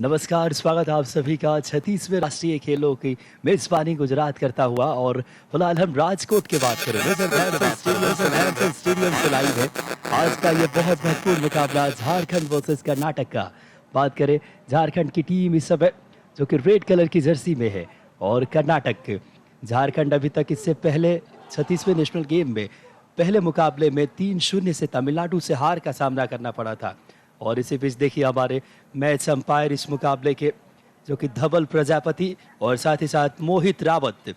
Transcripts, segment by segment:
नमस्कार, स्वागत आप सभी का 36वें राष्ट्रीय खेलों की मेजबानी गुजरात करता हुआ। और फिलहाल हम राजकोट की बात करें स्टेडियम से लाइव है आज का ये बहुत महत्वपूर्ण मुकाबला झारखंड वर्सेस कर्नाटक का। बात करें झारखंड की टीम इस समय जो कि रेड कलर की जर्सी में है, और कर्नाटक झारखंड अभी तक इससे पहले 36वें नेशनल गेम में पहले मुकाबले में 3-0 से तमिलनाडु से हार का सामना करना पड़ा था। और इसी बीच देखिए हमारे मैच अंपायर इस मुकाबले के जो कि धवल प्रजापति और साथ ही साथ मोहित रावत,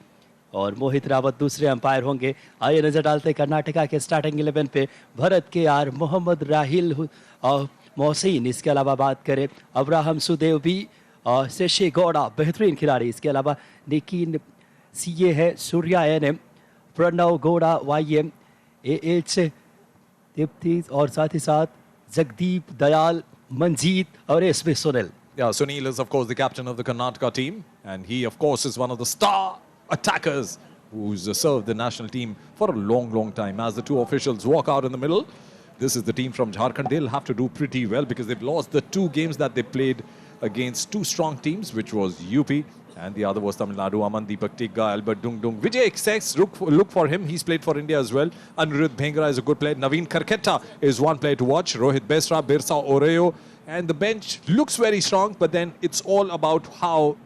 और मोहित रावत दूसरे अंपायर होंगे। आइए नजर डालते हैं कर्नाटका के स्टार्टिंग 11 पे। भरत के आर, मोहम्मद राहिल मोहसिन, इसके अलावा बात करें अब्राहम सुदेव भी, शेशे गौड़ा बेहतरीन खिलाड़ी, इसके अलावा निकीन सीए है, सूर्या एनएम, प्रणव गौड़ा वाईएम, एएच दीप्ति, और साथ ही साथ जगदीप दयाल, मंजीत और SB Sunil. Yeah, Sunil is of course the captain of the Karnataka team, and he of course is one of the star attackers who's served the national team for a long time. As the two officials walk out in the middle, this is the team from Jharkhand. They'll have to do pretty well because they've lost the two games that they played against two strong teams, which was UP and the other was Tamil Nadu. Aman Deepak Tigga, Albert Dung. Vijay Xex, look for him. He's played for India as well. Anirudh Bhengra is a good player. Naveen Karketta is one player to watch. Rohit Besra, Birsa Oreo. And the bench looks very strong, but then it's all about how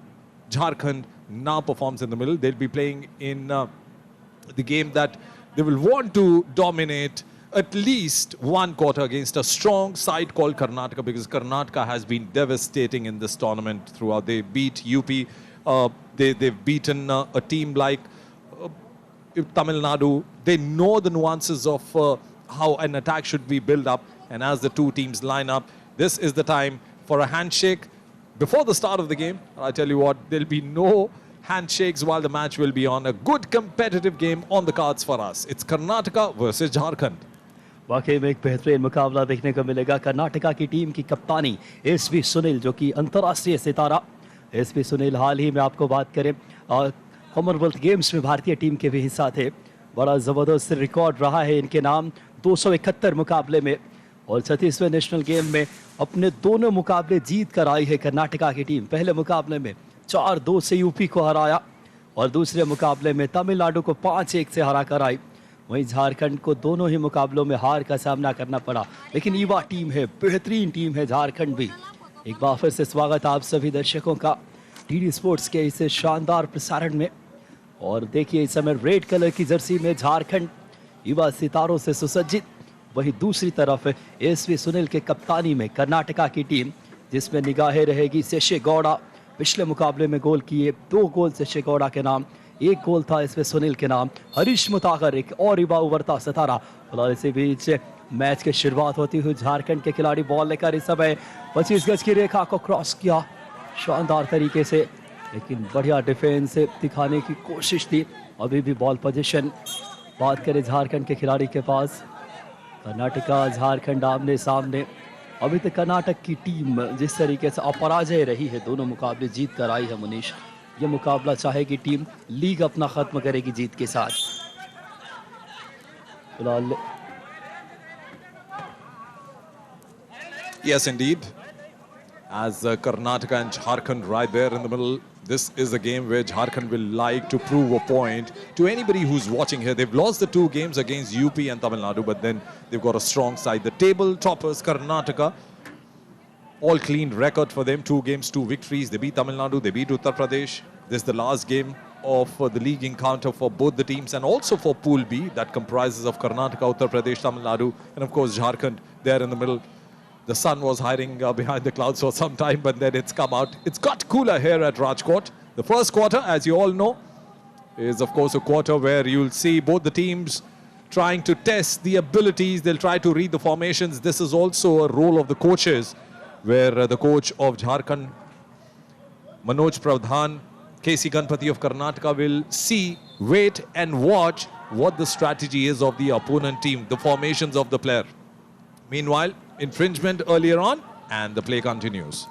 Jharkhand now performs in the middle. They'll be playing in the game that they will want to dominate at least one quarter against a strong side called Karnataka, because Karnataka has been devastating in this tournament throughout. They beat UP. They've beaten a team like Tamil Nadu. They know the nuances of how an attack should be built up. And as the two teams line up, this is the time for a handshake before the start of the game. I tell you what, there'll be no handshakes while the match will be on. A good competitive game on the cards for us. It's Karnataka versus Jharkhand. वाकई में एक बेहतरीन मुकाबला देखने को मिलेगा। कर्नाटका की team की कप्तानी एसबी सुनील, जो कि अंतर्राष्ट्रीय सितारा एसबी सुनील, हाल ही में आपको बात करें कॉमनवेल्थ गेम्स में भारतीय टीम के भी हिस्सा थे। बड़ा ज़बरदस्त रिकॉर्ड रहा है इनके नाम 271 मुकाबले में, और 36वें नेशनल गेम में अपने दोनों मुकाबले जीत कर आई है कर्नाटका की टीम। पहले मुकाबले में 4-2 से यूपी को हराया, और दूसरे मुकाबले में तमिलनाडु को 5-1 से हरा कर आई। वहीं झारखंड को दोनों ही मुकाबलों में हार का सामना करना पड़ा, लेकिन युवा टीम है, बेहतरीन टीम है झारखंड भी। एक बार फिर से स्वागत आप सभी दर्शकों का डीडी स्पोर्ट्स के इस शानदार प्रसारण में। और देखिए इस समय रेड कलर की जर्सी में झारखंड युवा सितारों से सुसज्जित, वहीं दूसरी तरफ एसवी सुनील के कप्तानी में कर्नाटका की टीम, जिसमें निगाहें रहेगी शेशे गौड़ा। पिछले मुकाबले में गोल किए, 2 गोल शेशे गौड़ा के नाम, 1 गोल था एसवी सुनील के नाम। हरीश मुतागर एक और युवा उभरता सितारा। फिलहाल इसी बीच मैच की शुरुआत होती हुई झारखंड के खिलाड़ी बॉल लेकर इस समय 25 गज की रेखा को क्रॉस किया शानदार तरीके से, लेकिन बढ़िया डिफेंस दिखाने की कोशिश थी। अभी भी बॉल पोजीशन बात करें झारखंड के खिलाड़ी के पास। कर्नाटका झारखंड आमने सामने। अभी तक कर्नाटक की टीम जिस तरीके से अपराजय रही है, दोनों मुकाबले जीत कर आई है मुनीश, ये मुकाबला चाहेगी टीम लीग अपना खत्म करेगी जीत के साथ। फिलहाल Yes, indeed. As Karnataka and Jharkhand right there in the middle, this is a game where Jharkhand will like to prove a point to anybody who's watching here. They've lost the 2 games against UP and Tamil Nadu, but then they've got a strong side. The table toppers, Karnataka, all clean record for them. 2 games, 2 victories. They beat Tamil Nadu, they beat Uttar Pradesh. This is the last game of the league encounter for both the teams, and also for Pool B that comprises of Karnataka, Uttar Pradesh, Tamil Nadu, and of course Jharkhand there in the middle. The sun was hiding behind the clouds for some time, but then it's come out. It's got cooler here at Rajkot. The first quarter, as you all know, is of course a quarter where you'll see both the teams trying to test the abilities. They'll try to read the formations. This is also a role of the coaches, where the coach of Jharkhand, Manoj Pradhan, KC Ganpati of Karnataka, will see, wait and watch what the strategy is of the opponent team, the formations of the player. Meanwhile, infringement earlier on, and the play continues.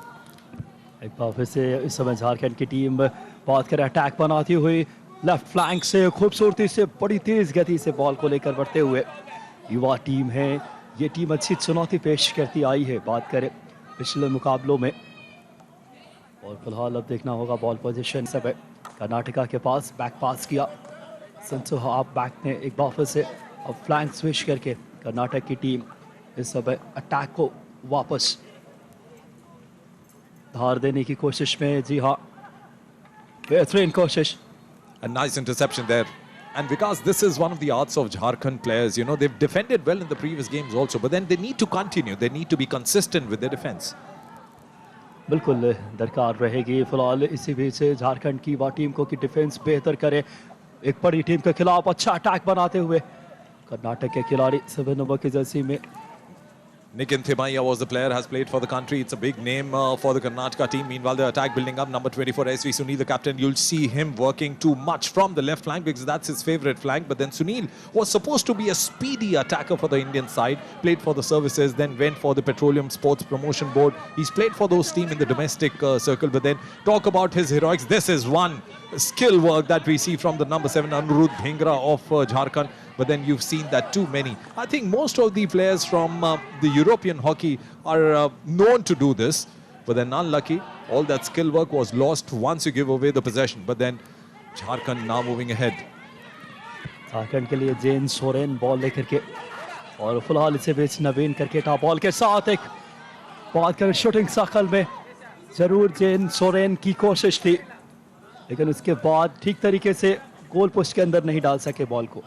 एक बार फिर से इस समय झारखंड की team बात करें attack बनाती हुई, लेफ्ट फ्लैंक से खूबसूरती से बड़ी तेज गति से बॉल को लेकर बढ़ते हुए युवा टीम है। ये टीम अच्छी चुनौती पेश करती आई है। बात करें पिछले मुकाबलों में और फिलहाल अब देखना होगा बॉल पोजीशन सब है कर्नाटका के पास। बैक पास किया सिंसो हाफ बैक ने एक बार फिर से अब फ्लैंक स्विच करके कर्नाटक की टीम इस समय अटैक को वापस धार देने की कोशिश में। जी हाँ, बेहतरीन कोशिश। A nice interception there. And because this is one of the arts of Jharkhand players, you know, they've defended well in the previous games also, but then they need to continue. They need to be consistent with their defense. बिल्कुल दरकार रहेगी। फिलहाल इसी बीच से झारखंड की युवा team को कि डिफेंस बेहतर करे। एक बड़ी टीम के खिलाफ अच्छा अटैक बनाते हुए कर्नाटक के खिलाड़ी 7 नंबर की जर्सी में। Nikin Thimaiya was the player, has played for the country. It's a big name for the Karnataka team. Meanwhile, the attack building up. Number 24, SV Sunil, the captain. You'll see him working too much from the left flank because that's his favorite flank. But then Sunil was supposed to be a speedy attacker for the Indian side. Played for the services, then went for the Petroleum Sports Promotion Board. He's played for those teams in the domestic circle. But then talk about his heroics. This is one skill work that we see from the number 7, Anirudh Bhingra of Jharkhand. But then you've seen that too many. I think most of the players from the European hockey are known to do this. But then unlucky, all that skill work was lost once you give away the possession. But then Jharkhand now moving ahead. Jharkhand के लिए जेन Soren ball लेकर के और फिलहाल इसे बेच नवीन cricket ball के साथ एक बात करें शूटिंग सर्कल में जरूर जेन सोरेन की कोशिश थी, लेकिन उसके बाद ठीक तरीके से गोल पोस्ट के अंदर नहीं डाल सके बॉल को।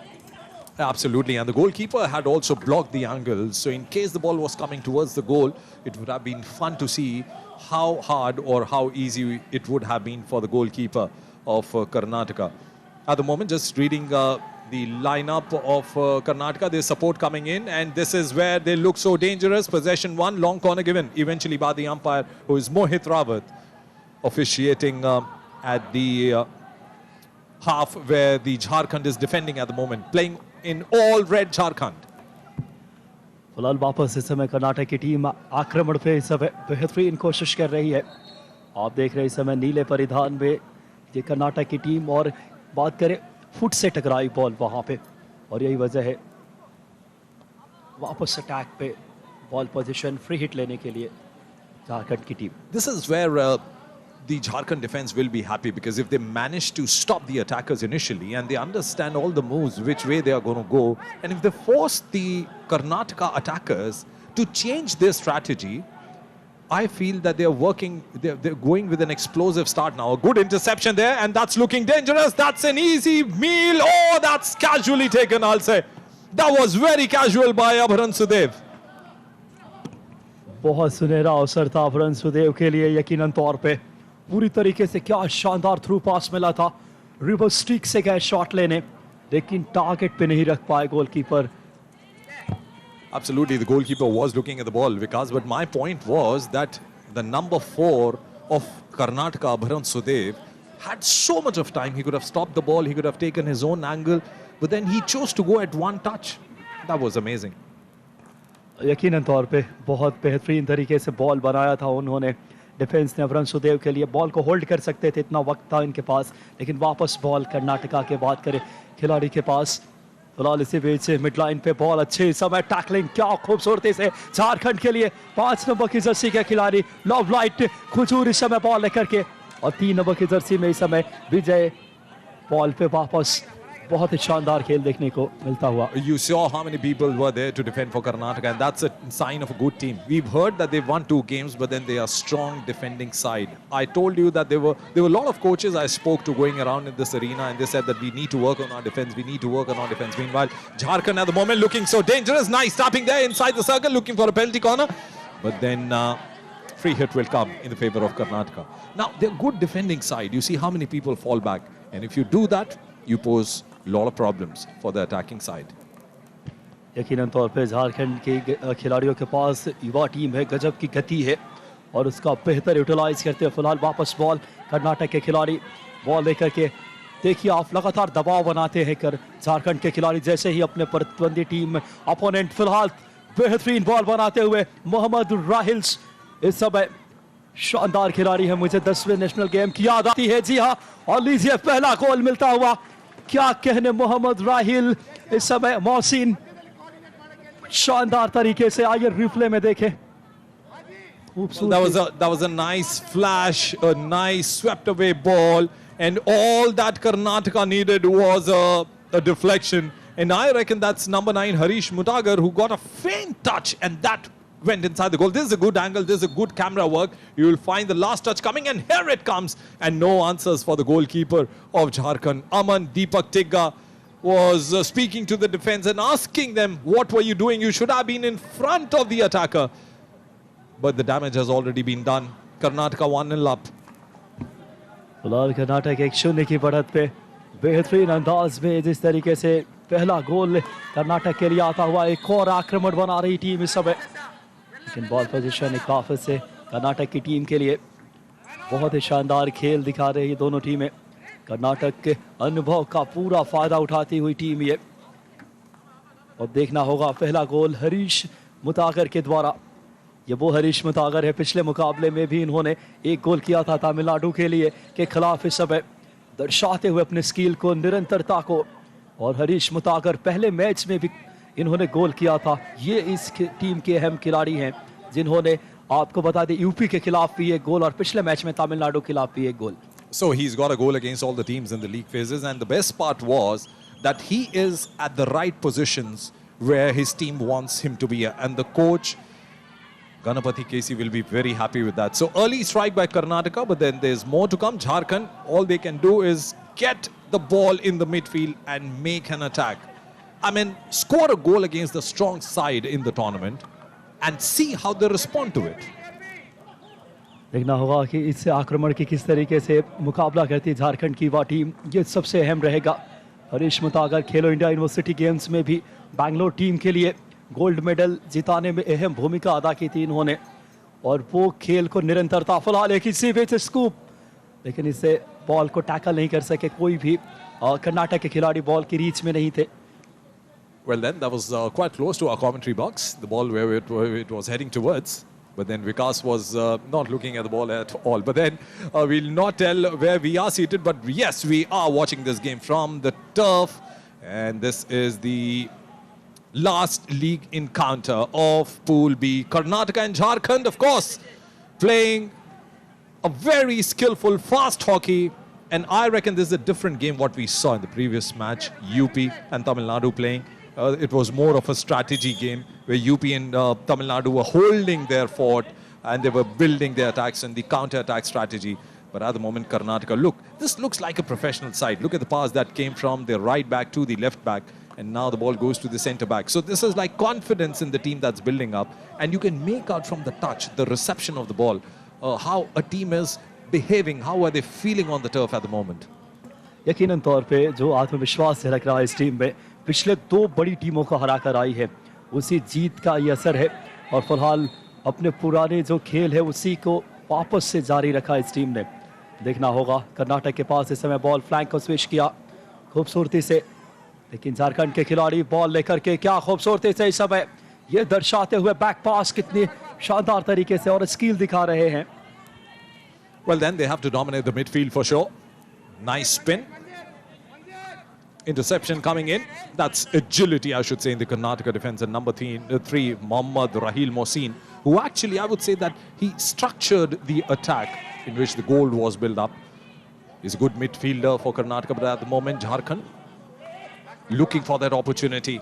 Absolutely, and the goalkeeper had also blocked the angle. So in case the ball was coming towards the goal, it would have been fun to see how hard or how easy it would have been for the goalkeeper of Karnataka. At the moment, just reading the lineup of Karnataka, there's support coming in, and this is where they look so dangerous. Possession one, long corner given, eventually by the umpire, who is Mohit Rawat, officiating at the half where the Jharkhand is defending at the moment, playing in all red Jharkhand. फिलहाल वापस इस समय कर्नाटक की team आक्रमण पे इस समय बेहतरीन कोशिश कर रही है। आप देख रहे हैं इस समय नीले परिधान में ये कर्नाटक की टीम, और बात करें फुट से टकराई बॉल वहां पे, और यही वजह है वापस अटैक पे बॉल पोजीशन फ्री हिट लेने के लिए झारखंड की team. This is where the Jharkhand defense will be happy, because if they manage to stop the attackers initially and they understand all the moves, which way they are going to go, and if they force the Karnataka attackers to change their strategy, I feel that they're going with an explosive start now. A good interception there, and that's looking dangerous. That's an easy meal. Oh, that's casually taken, I'll say. That was very casual by Abharan Sudev. बहुत सुनहरा अवसर था अभरन सुदेव के लिए यकीनन तौर पे। पूरी तरीके से क्या शानदार थ्रू पास मिला था, रिवर्स स्टिक से गए शॉट लेने, लेकिन टारगेट पे नहीं रख पाए goalkeeper. Absolutely, the goalkeeper was looking at the ball, Vikas, but my point was that the number 4 of Karnataka, Abharan Sudev, had so much of time. He could have stopped the ball, he could have taken his own angle, but then he chose to go at one touch. That was amazing. यकीनन तौर पे बहुत बेहतरीन तरीके से ball बनाया था उन्होंने। डिफेंस ने अभरन सुदेव के लिए बॉल को होल्ड कर सकते थे, इतना वक्त था इनके पास, लेकिन वापस बॉल कर्नाटका के बात करें खिलाड़ी के पास। फिलहाल इसी बीच से मिड लाइन पे बॉल अच्छे समय टैकलिंग क्या खूबसूरती से झारखंड के लिए 5 नंबर की जर्सी के खिलाड़ी लव लाइट खुजूर इस समय बॉल लेकर के, और 3 नंबर की जर्सी में इस समय विजय बॉल पे वापस। बहुत ही शानदार खेल देखने को मिलता हुआ। You saw how many people were there to defend for Karnataka, and that's a sign of a good team. We've heard that they've won 2 games, but then they are strong defending side. I told you that there were a lot of coaches I spoke to going around in this arena, and they said that we need to work on our defense. We need to work on our defense. Meanwhile, Jharkhand at the moment looking so dangerous. Nice tapping there inside the circle, looking for a penalty corner, but then free hit will come in the favor of Karnataka. Now they're good defending side. You see how many people fall back, and if you do that, you pose lot of problems for the attacking side. यकीनन तौर पे झारखंड के खिलाड़ियों के पास युवा team है, गजब की गति है, और उसका बेहतर यूटिलाइज करते हैं। फिलहाल वापस बॉल कर्नाटक के खिलाड़ी बॉल लेकर के, देखिए आप लगातार दबाव बनाते हैं कर झारखंड के खिलाड़ी, जैसे ही अपने प्रतिद्वंदी टीम अपोनेंट। फिलहाल बेहतरीन बॉल बनाते हुए मोहम्मद राहिल्स इस समय शानदार खिलाड़ी है, मुझे 10वें नेशनल गेम की याद आती है। जी हाँ, और लीजिए पहला गोल मिलता हुआ। क्या कहने मोहम्मद राहिल इस समय, मोहसिन शानदार तरीके से, आइए रिप्ले में देखें। खूबसूरत That was a nice flash, a nice swept away ball, and all that Karnataka needed was a deflection. And I reckon that's number 9 Harish Mutagar, who got a faint touch, and that went inside the goal. This is a good angle, this is a good camera work. You will find the last touch coming, and here it comes, and no answers for the goalkeeper of Jharkhand. Aman Deepak Tigga was speaking to the defense and asking them, what were you doing? You should have been in front of the attacker. But the damage has already been done. Karnataka 1-0 up. फिलहाल कर्नाटक 1-0 की बढ़त पे बेहतरीन अंदाज में जिस तरीके से पहला गोल कर्नाटक के लिए आता हुआ, एक और आक्रमण बना रही टीम इस समय, लेकिन बॉल पोजीशन एक काफी से कर्नाटक की टीम के लिए बहुत ही शानदार खेल दिखा रही है दोनों टीमें। कर्नाटक के अनुभव का पूरा फायदा उठाती हुई टीम ये, और देखना होगा पहला गोल हरीश मुतागर के द्वारा। ये वो हरीश मुतागर है, पिछले मुकाबले में भी इन्होंने एक गोल किया था तमिलनाडु के लिए के खिलाफ इस समय, दर्शाते हुए अपने स्किल को, निरंतरता को। और हरीश मुतागर पहले मैच में भी इन्होंने गोल किया था। ये इस टीम के अहम खिलाड़ी हैं जिन्होंने, आपको बता दें, यूपी के खिलाफ भी एक गोल और पिछले मैच में तमिलनाडु के खिलाफ भी एक गोल। So he's got a goal against all the teams in the league phases, and the best part was that he is at the right positions where his team wants him to be, and the coach Ganapati Casey will be very happy with that. So early strike by Karnataka, but then there's more to come. Jharkhand, all they can do is get the ball in the midfield and make an attack. I mean, score a goal against the strong side in the tournament and see how they respond to it. देखना होगा कि इससे आक्रमण की किस तरीके से मुकाबला करती है झारखंड की वह टीम, ये सबसे अहम रहेगा। हरीश मुतागर खेलो इंडिया यूनिवर्सिटी गेम्स में भी बैंगलोर टीम के लिए गोल्ड मेडल जिताने में अहम भूमिका अदा की थी इन्होंने, और वो खेल को निरंतरता, फिलहाल एक ही बीच स्कूप, लेकिन इससे बॉल को टैकल नहीं कर सके कोई भी कर्नाटक के खिलाड़ी, बॉल की रीच में नहीं थे। Well then, that was quite close to our commentary box, the ball where it was heading towards. But then Vikas was not looking at the ball at all. But then we'll not tell where we are seated, but yes, we are watching this game from the turf. And this is the last league encounter of Pool B. Karnataka and Jharkhand, of course, playing a very skillful, fast hockey. And I reckon this is a different game what we saw in the previous match, UP and Tamil Nadu playing. It was more of a strategy game where UP and Tamil Nadu were holding their fort and they were building their attacks and the counter-attack strategy. But at the moment, Karnataka, look, this looks like a professional side. Look at the pass that came from the right back to the left back, and now the ball goes to the centre back. So this is like confidence in the team that's building up, and you can make out from the touch, the reception of the ball, how a team is behaving, how are they feeling on the turf at the moment. यकीनन तौर पे जो आत्मविश्वास झलक रहा है इस team में, पिछले 2 बड़ी टीमों को हराकर आई है, उसी जीत का ये असर है, और फिलहाल अपने पुराने जो खेल है उसी को वापस से जारी रखा इस टीम ने। देखना होगा, कर्नाटक के पास इस समय बॉल फ्लैंक को स्विच किया खूबसूरती से, लेकिन झारखंड के खिलाड़ी बॉल लेकर के क्या खूबसूरती से इस समय ये दर्शाते हुए बैक पास कितनी शानदार तरीके से और स्किल दिखा रहे हैं। Well then, they have to dominate the midfield for sure. Nice spin. Interception coming in. That's agility, I should say, in the Karnataka defense. And number 3, Mohammad Rahil Mohsin, who actually, I would say that he structured the attack in which the goal was built up. He's a good midfielder for Karnataka, but at the moment, Jharkhand looking for that opportunity,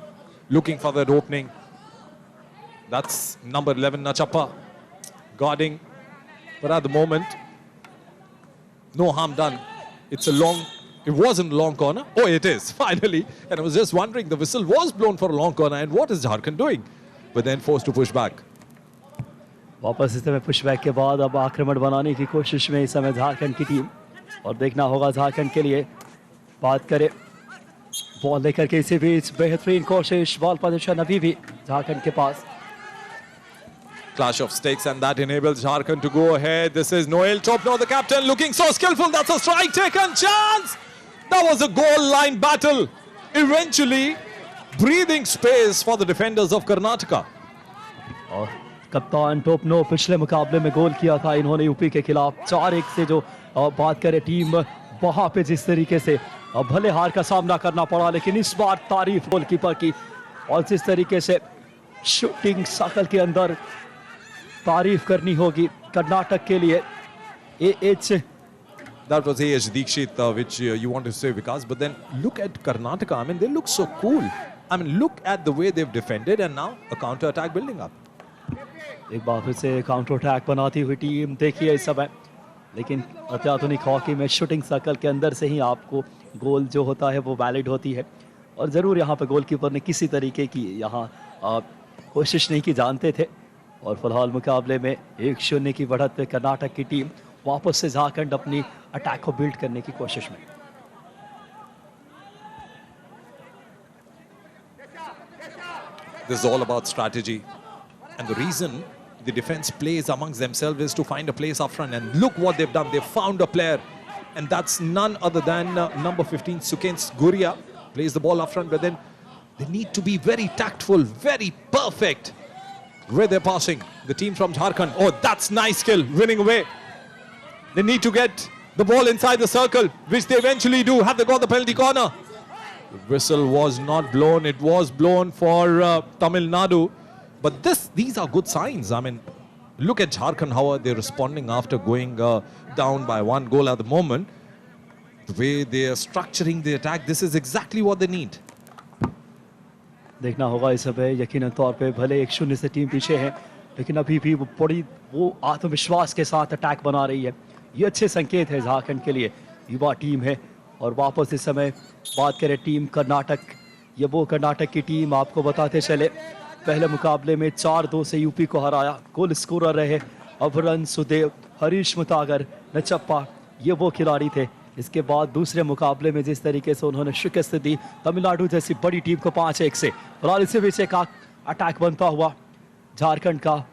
looking for that opening. That's number 11, Nachappa, guarding. But at the moment, no harm done. It wasn't a long corner. Oh, it is, finally. And I was just wondering, the whistle was blown for a long corner. And what is Jharkhand doing? But then forced to push back. वापस इस समय pushback के बाद अब आक्रमण बनाने की कोशिश में इस समय झारखंड की टीम, और देखना होगा झारखंड के लिए, बात करें बॉल लेकर के इसी बीच बेहतरीन कोशिश, बॉल पोजीशन अभी भी झारखंड के पास। Clash of stakes, and that enables Jharkhand to go ahead. This is Noel Topno, the captain, looking so skillful. That's a strike taken chance. That was a goal line battle. Eventually, breathing space for the defenders of Karnataka. और कप्तान टोपनो पिछले मुकाबले में गोल किया था इन्होंने UP के खिलाफ 4-1 से, जो बात करें टीम वहां पे जिस तरीके से भले हार का सामना करना पड़ा, लेकिन इस बार तारीफ गोलकीपर की, और जिस तरीके से शूटिंग सर्कल के अंदर तारीफ करनी होगी कर्नाटक के लिए। AH That was A.H. Dikshit, which you want to say, Vikas. But then look at Karnataka. I mean, they look so cool. I mean, look at the way they've defended and now a counter-attack building up. एक बार फिर से counter attack बनाती हुई team देखिए इस समय। लेकिन अत्याधुनिक हॉकी में शूटिंग सर्कल के अंदर से ही आपको गोल जो होता है वो वैलिड होती है। और ज़रूर यहाँ पे गोलकीपर ने किसी तरीके की यहाँ कोशिश नहीं की जानते थे। और फिलहाल मुकाबले में 1-0 की बढ़त पे कर्नाटक की टीम वापस से झारखंड अपनी अटैक को बिल्ड करने की कोशिश में। This is all about strategy. And the reason the defense plays amongst themselves is to find a place up front. And look what they've done. They've found a player. And that's none other than number 15, Sukens Guria. Plays the ball up front, but then they need to be very tactful, very perfect where they're passing. The team from Jharkhand. Oh, that's nice skill, winning away. They need to get the ball inside the circle, which they eventually do. Have they got the penalty corner? The whistle was not blown. It was blown for Tamil Nadu. But these are good signs. I mean, look at Jharkhand, how are they responding after going down by 1 goal at the moment. The way they are structuring the attack, this is exactly what they need. देखना होगा इस समय यकीनन तौर पे भले 1-0 से team पीछे है, लेकिन अभी भी वो आत्मविश्वास के साथ अटैक बना रही है। ये अच्छे संकेत है झारखंड के लिए। युवा टीम है और वापस इस समय बात करें टीम कर्नाटक, ये वो कर्नाटक की टीम आपको बताते चले पहले मुकाबले में 4-2 से यूपी को हराया। गोल स्कोरर रहे अभरन सुदेव, हरीश मुतागर, नचप्पा, ये वो खिलाड़ी थे। इसके बाद दूसरे मुकाबले में जिस तरीके से उन्होंने शिकस्त दी तमिलनाडु जैसी बड़ी टीम को 5-1 से, फिलहाल इसी बीच एक अटैक बनता हुआ झारखंड का।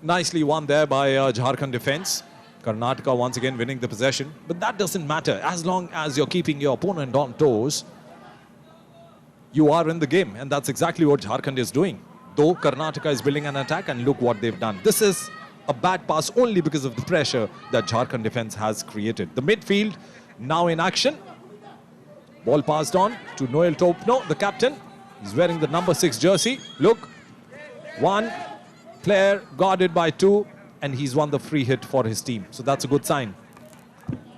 Nicely won there by Jharkhand defense. Karnataka once again winning the possession. But that doesn't matter. As long as you're keeping your opponent on toes, you are in the game. And that's exactly what Jharkhand is doing. Though Karnataka is building an attack, and look what they've done. This is a bad pass only because of the pressure that Jharkhand defense has created. The midfield now in action. Ball passed on to Noel Topno, the captain. He's wearing the number 6 jersey. Look, one player guarded by 2, and he's won the free hit for his team. So that's a good sign.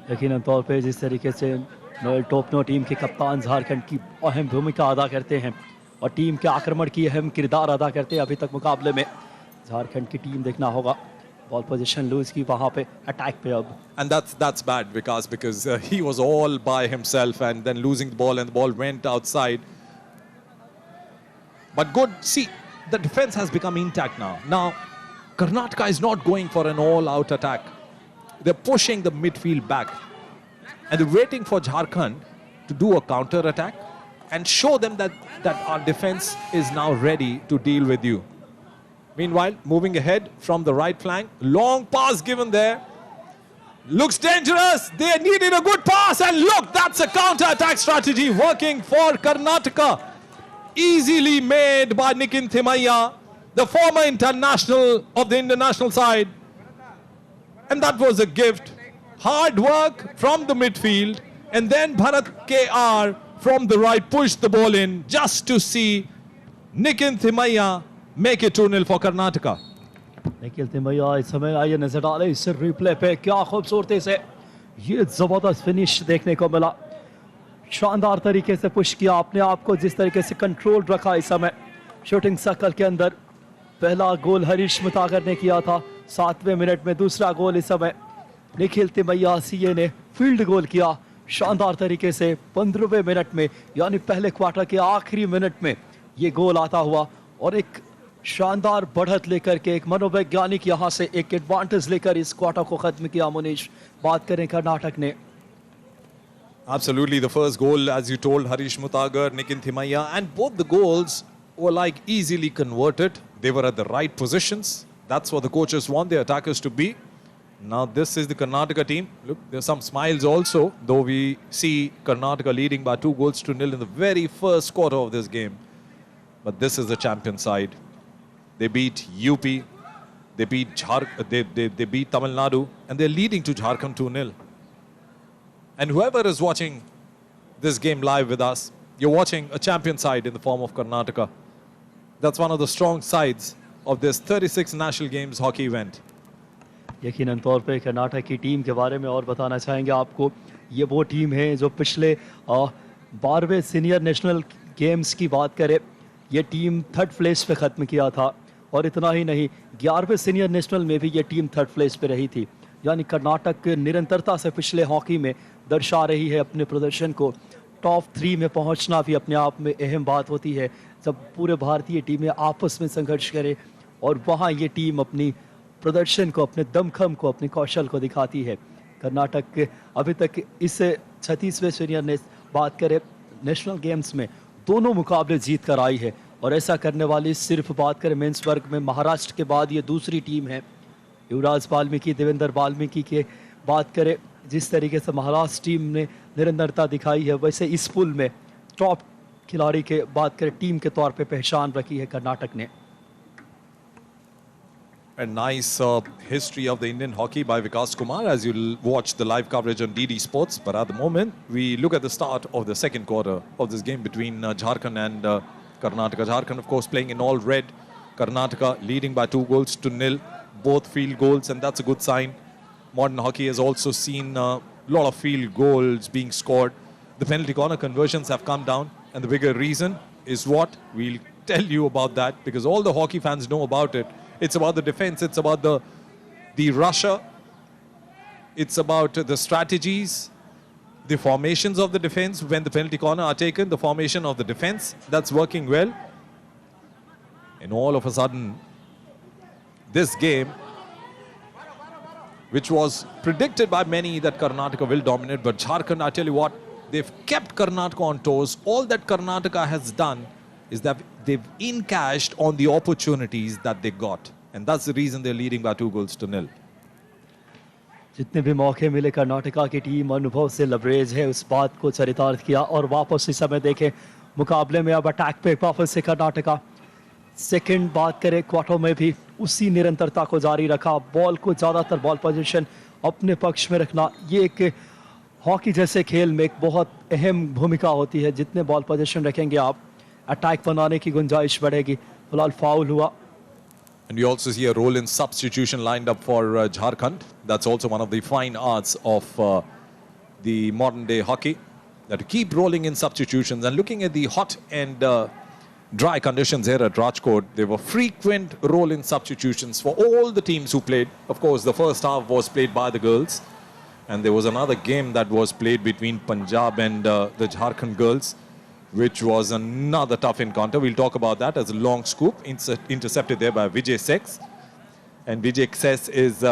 यकीनन तौर पे जिस तरीके से Noel Topno team के कप्तान झारखंड की अहम भूमिका अदा करते हैं और टीम के आक्रमण की अहम किरदार अदा करते हैं अभी तक मुकाबले में। झारखंड की टीम देखना होगा बॉल पोजीशन लूज की वहां पे अटैक पे अब। And that's bad because he was all by himself and then losing the ball, and the ball went outside. But good, see, the defense has become intact now. Now, Karnataka is not going for an all-out attack. They're pushing the midfield back. And they're waiting for Jharkhand to do a counter-attack and show them that our defense is now ready to deal with you. Meanwhile, moving ahead from the right flank, long pass given there. Looks dangerous. They needed a good pass, and look, that's a counter-attack strategy working for Karnataka. Easily made by Nikin Thimaiya, the former international of the international side. And that was a gift. Hard work from the midfield, and then Bharat KR from the right pushed the ball in just to see Nikin Thimaiya make it 2-0 for Karnataka. Nikhil तिमैया इस समय आइए नजर डालें इस replay पे, क्या खूबसूरती से ये जबरदस्त फिनिश देखने को मिला। शानदार तरीके से पुश किया अपने आप को, जिस तरीके से कंट्रोल रखा इस समय शूटिंग सर्कल के अंदर। पहला गोल हरीश मुतागर ने किया था 7वें मिनट में, दूसरा गोल इस समय निखिल तिमैया सीए ने फील्ड गोल किया शानदार तरीके से 15वें मिनट में, यानी पहले क्वार्टर के आखिरी मिनट में ये गोल आता हुआ और एक शानदार बढ़त लेकर के एक मनोवैज्ञानिक यहाँ से एक एडवांटेज लेकर इस क्वार्टर को खत्म किया। मुनीश, बात करें कर्नाटक ने। Absolutely, the first goal, as you told, Harish Mutagar, Nikin Thimaiya, and both the goals were like easily converted. They were at the right positions. That's what the coaches want their attackers to be. Now this is the Karnataka team. Look, there's some smiles also, though we see Karnataka leading by 2-0 in the very first quarter of this game. But this is the champion side. They beat UP, they beat they beat Tamil Nadu, and they're leading to Jharkhand 2-0. And whoever is watching this game live with us, you're watching a champion side in the form of Karnataka. That's one of the strong sides of this 36 National Games hockey event. यकीनन तौर पे कर्नाटक की team के बारे में और बताना चाहेंगे आपको, ये वो टीम है जो पिछले 12वें सीनियर नेशनल गेम्स की बात करें, ये टीम थर्ड प्लेस पे ख़त्म किया था। और इतना ही नहीं, 11वें सीनियर नेशनल में भी ये टीम थर्ड प्लेस पे रही थी। यानी कर्नाटक निरंतरता से पिछले हॉकी में दर्शा रही है अपने प्रदर्शन को। टॉप 3 में पहुंचना भी अपने आप में अहम बात होती है, जब पूरे भारतीय टीमें आपस में संघर्ष करें और वहाँ ये टीम अपनी प्रदर्शन को, अपने दमखम को, अपने कौशल को दिखाती है। कर्नाटक अभी तक इस 36वें सीनियर ने बात करें नेशनल गेम्स में दोनों मुकाबले जीत कर आई है, और ऐसा करने वाली सिर्फ बात करें मेंस वर्ग में महाराष्ट्र के बाद ये दूसरी टीम है। युवराज वाल्मीकि, देवेंद्र वाल्मीकि के बात करें, जिस तरीके से महाराष्ट्र टीम ने निरंतरता दिखाई है, वैसे इस पुल में टॉप खिलाड़ी के बात करें टीम के तौर पे पहचान रखी है कर्नाटक ने। A nice history of the Indian hockey by Vikas Kumar as you'll watch the live coverage on DD Sports. But at the moment, we look at the start of the second quarter of this game between Jharkhand and Karnataka. Jharkhand, of course, playing in all red. Karnataka leading by 2-0, both field goals, and that's a good sign. Modern hockey has also seen a lot of field goals being scored. The penalty corner conversions have come down, and the bigger reason is what? We'll tell you about that because all the hockey fans know about it. It's about the defense, it's about the rusher, it's about the strategies, the formations of the defense when the penalty corner are taken, the formation of the defense, that's working well. And all of a sudden, this game, which was predicted by many that Karnataka will dominate, but Jharkhand, I tell you what, they've kept Karnataka on toes. All that Karnataka has done is that they've encashed on the opportunities that they got. And that's the reason they're leading by 2-0. जितने भी मौके मिले कर्नाटका की team अनुभव से लबरेज है, उस बात को चरितार्थ किया। और वापस इस समय देखें मुकाबले में अब अटैक पे वापस से कर्नाटका। सेकंड बात करें क्वार्टर में भी उसी निरंतरता को जारी रखा, बॉल को ज़्यादातर बॉल पोजीशन अपने पक्ष में रखना, ये एक हॉकी जैसे खेल में एक बहुत अहम भूमिका होती है। जितने बॉल पोजीशन रखेंगे आप, अटैक बनाने की गुंजाइश बढ़ेगी। फिलहाल फाउल हुआ। And we also see a role in substitution lined up for Jharkhand. That's also one of the fine arts of the modern day hockey, that to keep rolling in substitutions. And looking at the hot and dry conditions here at Rajkot, there were frequent role in substitutions for all the teams who played. Of course, the first half was played by the girls, and there was another game that was played between Punjab and the Jharkhand girls, which was another tough encounter. We'll talk about that as a long scoop intercepted there by Vijay Sex. And Vijay Sex is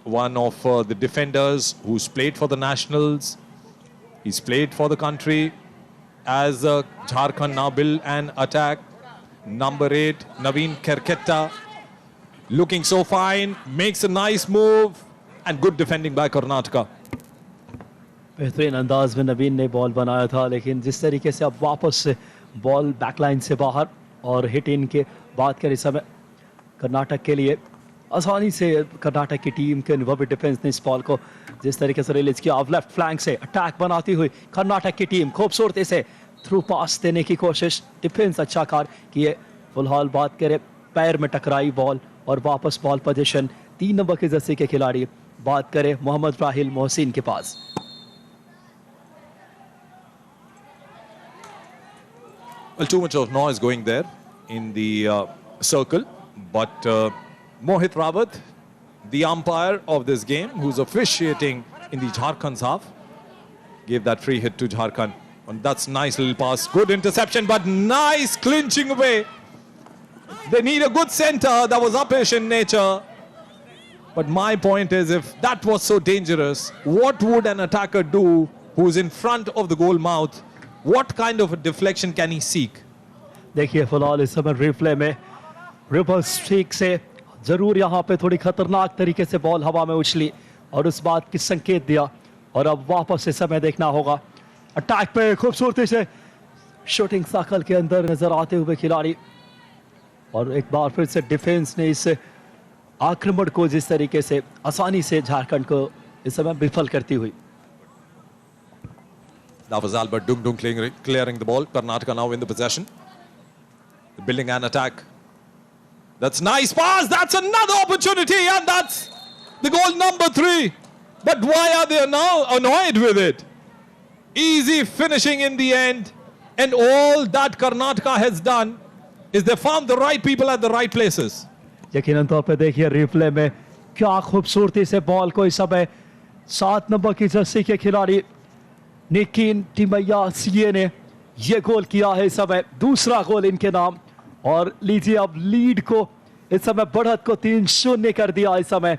one of the defenders who's played for the Nationals. He's played for the country. As Jharkhand now build an attack. Number 8, Naveen Kerketta, looking so fine, makes a nice move, and good defending by Karnataka. बेहतरीन अंदाज में नवीन ने ball बनाया था, लेकिन जिस तरीके से अब वापस से बॉल बैकलाइन से बाहर और हिट इन के बात करें इस समय कर्नाटक के लिए आसानी से कर्नाटक की टीम के अनुभवी डिफेंस ने इस बॉल को जिस तरीके से रिलीज किया। अब लेफ्ट फ्लैंक से अटैक बनाती हुई कर्नाटक की टीम खूबसूरती से थ्रू पास देने की कोशिश, डिफेंस अच्छा कार्य किए। फिलहाल बात करें पैर में टकराई बॉल और वापस बॉल पोजीशन 3 नंबर के जर्सी के खिलाड़ी बात करें मोहम्मद राहिल मोहसिन के पास। Well, too much of noise going there in the circle, but Mohit Rawat, the umpire of this game, who's officiating in the Jharkhand's half, gave that free hit to Jharkhand. And that's nice little pass, good interception, but nice clinching away. They need a good center that was uppish in nature. But my point is, if that was so dangerous, what would an attacker do who's in front of the goal mouth? What kind of a deflection can he seek? देखिए फिलहाल इस समय replay में reverse streak से जरूर यहाँ पे थोड़ी खतरनाक तरीके से बॉल हवा में उछली और उस बात की संकेत दिया। और अब वापस इस समय देखना होगा अटैक पे खूबसूरती से शूटिंग सर्कल के अंदर नजर आते हुए खिलाड़ी, और एक बार फिर से डिफेंस ने इस आक्रमण को जिस तरीके से आसानी से झारखंड को इस समय विफल करती हुई। That was Albert Dung clearing the ball. Karnataka now in the possession. Building an attack. That's nice pass. That's another opportunity, and that's the goal number 3. But why are they now annoyed with it? Easy finishing in the end. And all that Karnataka has done is they found the right people at the right places. यकीनन तौर पे देखिए replay में क्या खूबसूरती से ball को इस समय 7 नंबर की जर्सी के खिलाड़ी निकिन टिमैया सीए ने ये गोल किया है इस समय, दूसरा गोल इनके नाम। और लीजिए अब लीड को इस समय बढ़त को 3-0 कर दिया इस समय।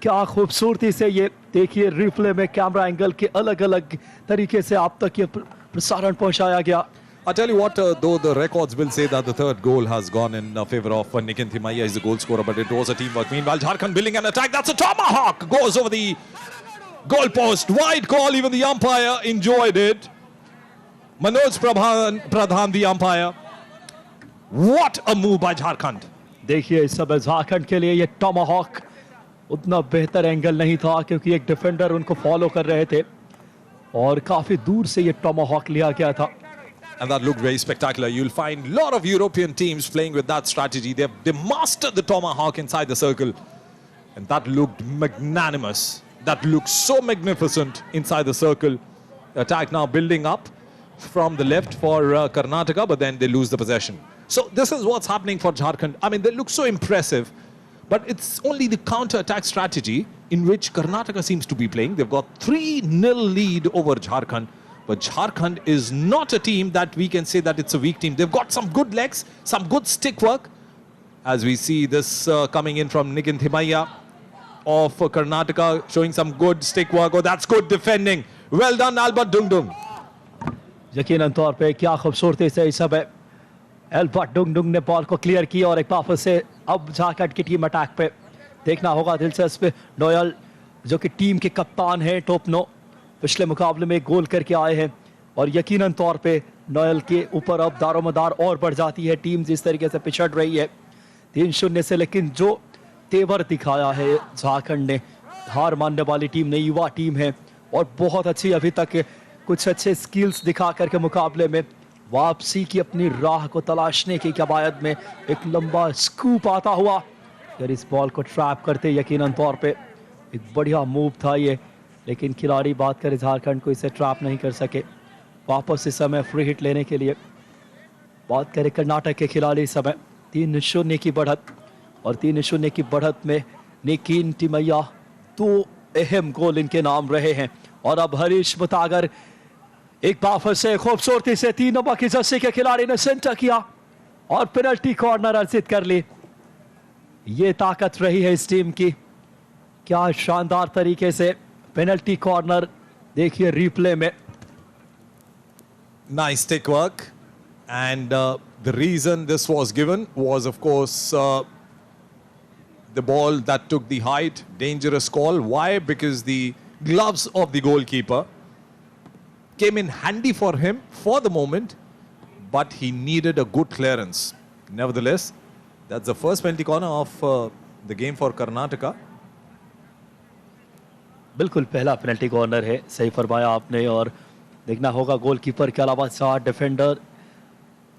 क्या खूबसूरती से ये देखिए रिप्ले में कैमरा एंगल के अलग अलग तरीके से आप तक ये प्रसारण पहुंचाया गया। I tell you what, though the records will say that the third goal has gone in favor of Nikin Thimaiya, is the goal scorer, but it was a teamwork. Meanwhile, Jharkhand building an attack. That's a tomahawk. Goes over the goal post. Wide call. Even the umpire enjoyed it. Manoj Pradhan, the umpire. What a move by Jharkhand. देखिए इस समय झारखंड के लिए ये Tomahawk उतना बेहतर angle नहीं था क्योंकि एक डिफेंडर उनको फॉलो कर रहे थे और काफी दूर से ये टॉमाहॉक लिया गया था। And that looked very spectacular. You'll find a lot of European teams playing with that strategy. They mastered the tomahawk inside the circle. And that looked magnanimous. That looked so magnificent inside the circle. Attack now building up from the left for Karnataka, but then they lose the possession. So this is what's happening for Jharkhand. I mean, they look so impressive, but it's only the counter-attack strategy in which Karnataka seems to be playing. They've got 3-0 lead over Jharkhand. But Jharkhand is not a team that we can say that it's a weak team. They've got some good legs, some good stick work. As we see this coming in from Nikin Thimaiya of Karnataka, showing some good stick work. Oh, that's good defending. Well done, Albert Dungdung. यकीनन तौर पे क्या खूबसूरती से इस समय Albert Dungdung ने ball को क्लियर किया और एक वापस से अब झारखंड की टीम अटैक पे। देखना होगा दिलचस्प, नोयल जो कि टीम के कप्तान हैं, टोपनो पिछले मुकाबले में गोल करके आए हैं और यकीनन तौर पे नोयल के ऊपर अब दारोमदार और बढ़ जाती है टीम जिस तरीके से पिछड़ रही है 3-0 से। लेकिन जो तेवर दिखाया है झारखंड ने, हार मानने वाली टीम नहीं, युवा टीम है और बहुत अच्छी अभी तक कुछ अच्छे स्किल्स दिखा करके मुकाबले में वापसी की अपनी राह को तलाशने की कवायद में एक लंबा स्कूप आता हुआ अगर इस बॉल को ट्रैप करते यकीनन तौर पे एक बढ़िया मूव था ये, लेकिन खिलाड़ी बात करें झारखंड को इसे ट्रैप नहीं कर सके। वापस इस समय फ्री हिट लेने के लिए बात करें कर्नाटक के खिलाड़ी इस समय 3-0 की बढ़त और 3-0 की बढ़त में निकिन टिमैया 2 अहम गोल इनके नाम रहे हैं। और अब हरीश मुतागर एक बार से खूबसूरती से 3 नंबर की जर्सी के खिलाड़ी ने सेंटर किया और पेनल्टी कॉर्नर अर्जित कर ली। ये ताकत रही है इस टीम की, क्या शानदार तरीके से पेनल्टी कॉर्नर देखिए रिप्ले में। Nice stick work, and the reason this was given was, of course, the ball that took the height, dangerous call. Why? Because the gloves of the goalkeeper came in handy for him for the moment, but he needed a good clearance. Nevertheless, that's the first penalty corner of the game for Karnataka. बिल्कुल पहला penalty corner है, सही फरमाया आपने। और देखना होगा goalkeeper के अलावा 4 डिफेंडर,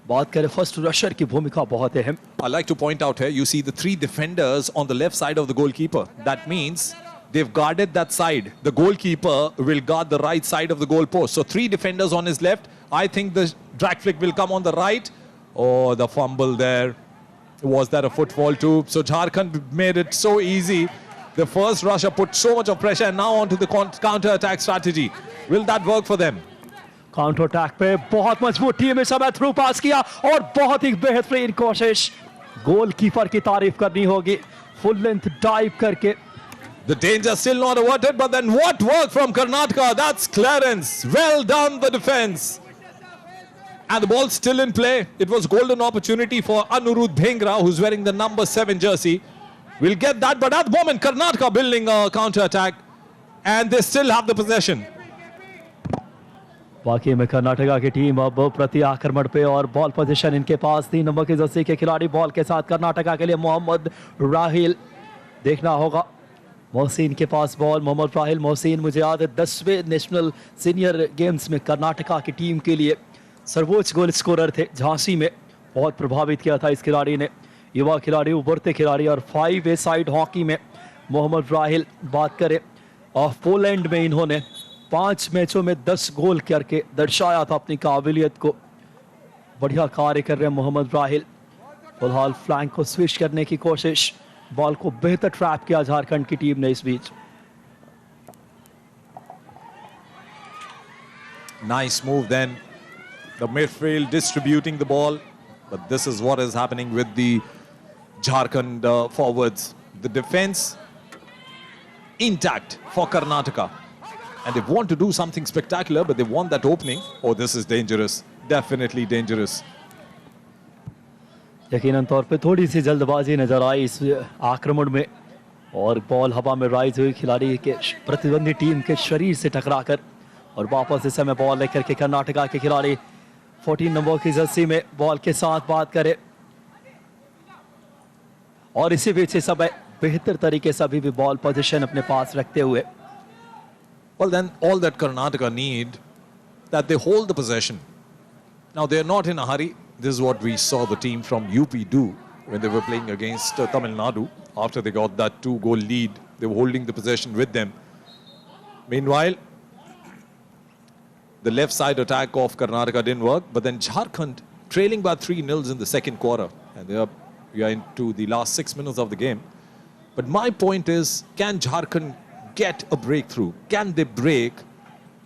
बात करें फर्स्ट रशर की भूमिका बहुत अहम। I like to point out here, you see the 3 defenders on the left side of the goalkeeper. That means they've guarded that side. The goalkeeper will guard the right side of the goal post. So 3 defenders on his left. I think the drag flick will come on the right. Oh, the fumble there. Was that a footfall too? So Jharkhand made it so easy. The first rusher put so much of pressure, and now onto the counter-attack strategy. Will that work for them? Counter attack पे बहुत मजबूत team इस समय through pass किया और बहुत ही बेहतरीन कोशिश, गोलकीपर की तारीफ करनी होगी, फुल लेंथ डाइव करके। The danger still not averted, but then what work from Karnataka? That's clearance. Well done, the defense. And the ball still in play. It was golden opportunity for Anirudh Bhengra, who's wearing the number 7 jersey. We'll get that, but at the moment, Karnataka building a counter-attack, and they still have the possession. वाकई में कर्नाटका की team अब प्रति आक्रमण पे और ball position इनके पास 3 number की जर्सी के खिलाड़ी बॉल के साथ कर्नाटका के लिए मोहम्मद राहिल। देखना होगा मोहसिन के पास बॉल, मोहम्मद राहिल मोहसिन मुझे याद है 10वें नेशनल सीनियर गेम्स में कर्नाटका की टीम के लिए सर्वोच्च गोल स्कोरर थे, झांसी में बहुत प्रभावित किया था इस खिलाड़ी ने। युवा खिलाड़ी, उभरते खिलाड़ी। और 5 ए साइड हॉकी में मोहम्मद राहिल बात करें और पोलैंड में इन्होंने 5 मैचों में 10 गोल करके दर्शाया था अपनी काबिलियत को। बढ़िया कार्य कर रहे हैं मोहम्मद राहिल। फिलहाल फ्लैंक को स्विच करने की कोशिश, बॉल को बेहतर ट्रैप किया झारखंड की टीम ने इस बीच। Nice move then. The midfield distributing the ball. But this is what is happening with the Jharkhand forwards. The defense intact for Karnataka. And they want to do something spectacular, but they want that opening. Oh, this is dangerous. Definitely dangerous. यकीनन तौर पे थोड़ी सी जल्दबाजी नजर आई इस आक्रमण में और बॉल हवा में राइज हुई खिलाड़ी के प्रतिद्वंदी टीम के शरीर से टकराकर और वापस इस समय बॉल लेकर के कर्नाटका के खिलाड़ी 14 नंबर की जर्सी में बॉल के साथ बात करे और इसी बीच इस समय बेहतर तरीके से अभी भी बॉल पोजीशन अपने पास रखते हुए। Well, then all that Karnataka need, that they hold the possession. Now they are not in a hurry. This is what we saw the team from UP do when they were playing against Tamil Nadu. After they got that 2-goal lead, they were holding the possession with them. Meanwhile, the left side attack of Karnataka didn't work, but then Jharkhand trailing by 3-0 in the second quarter. And we are into the last 6 minutes of the game. But my point is, can Jharkhand get a breakthrough? Can they break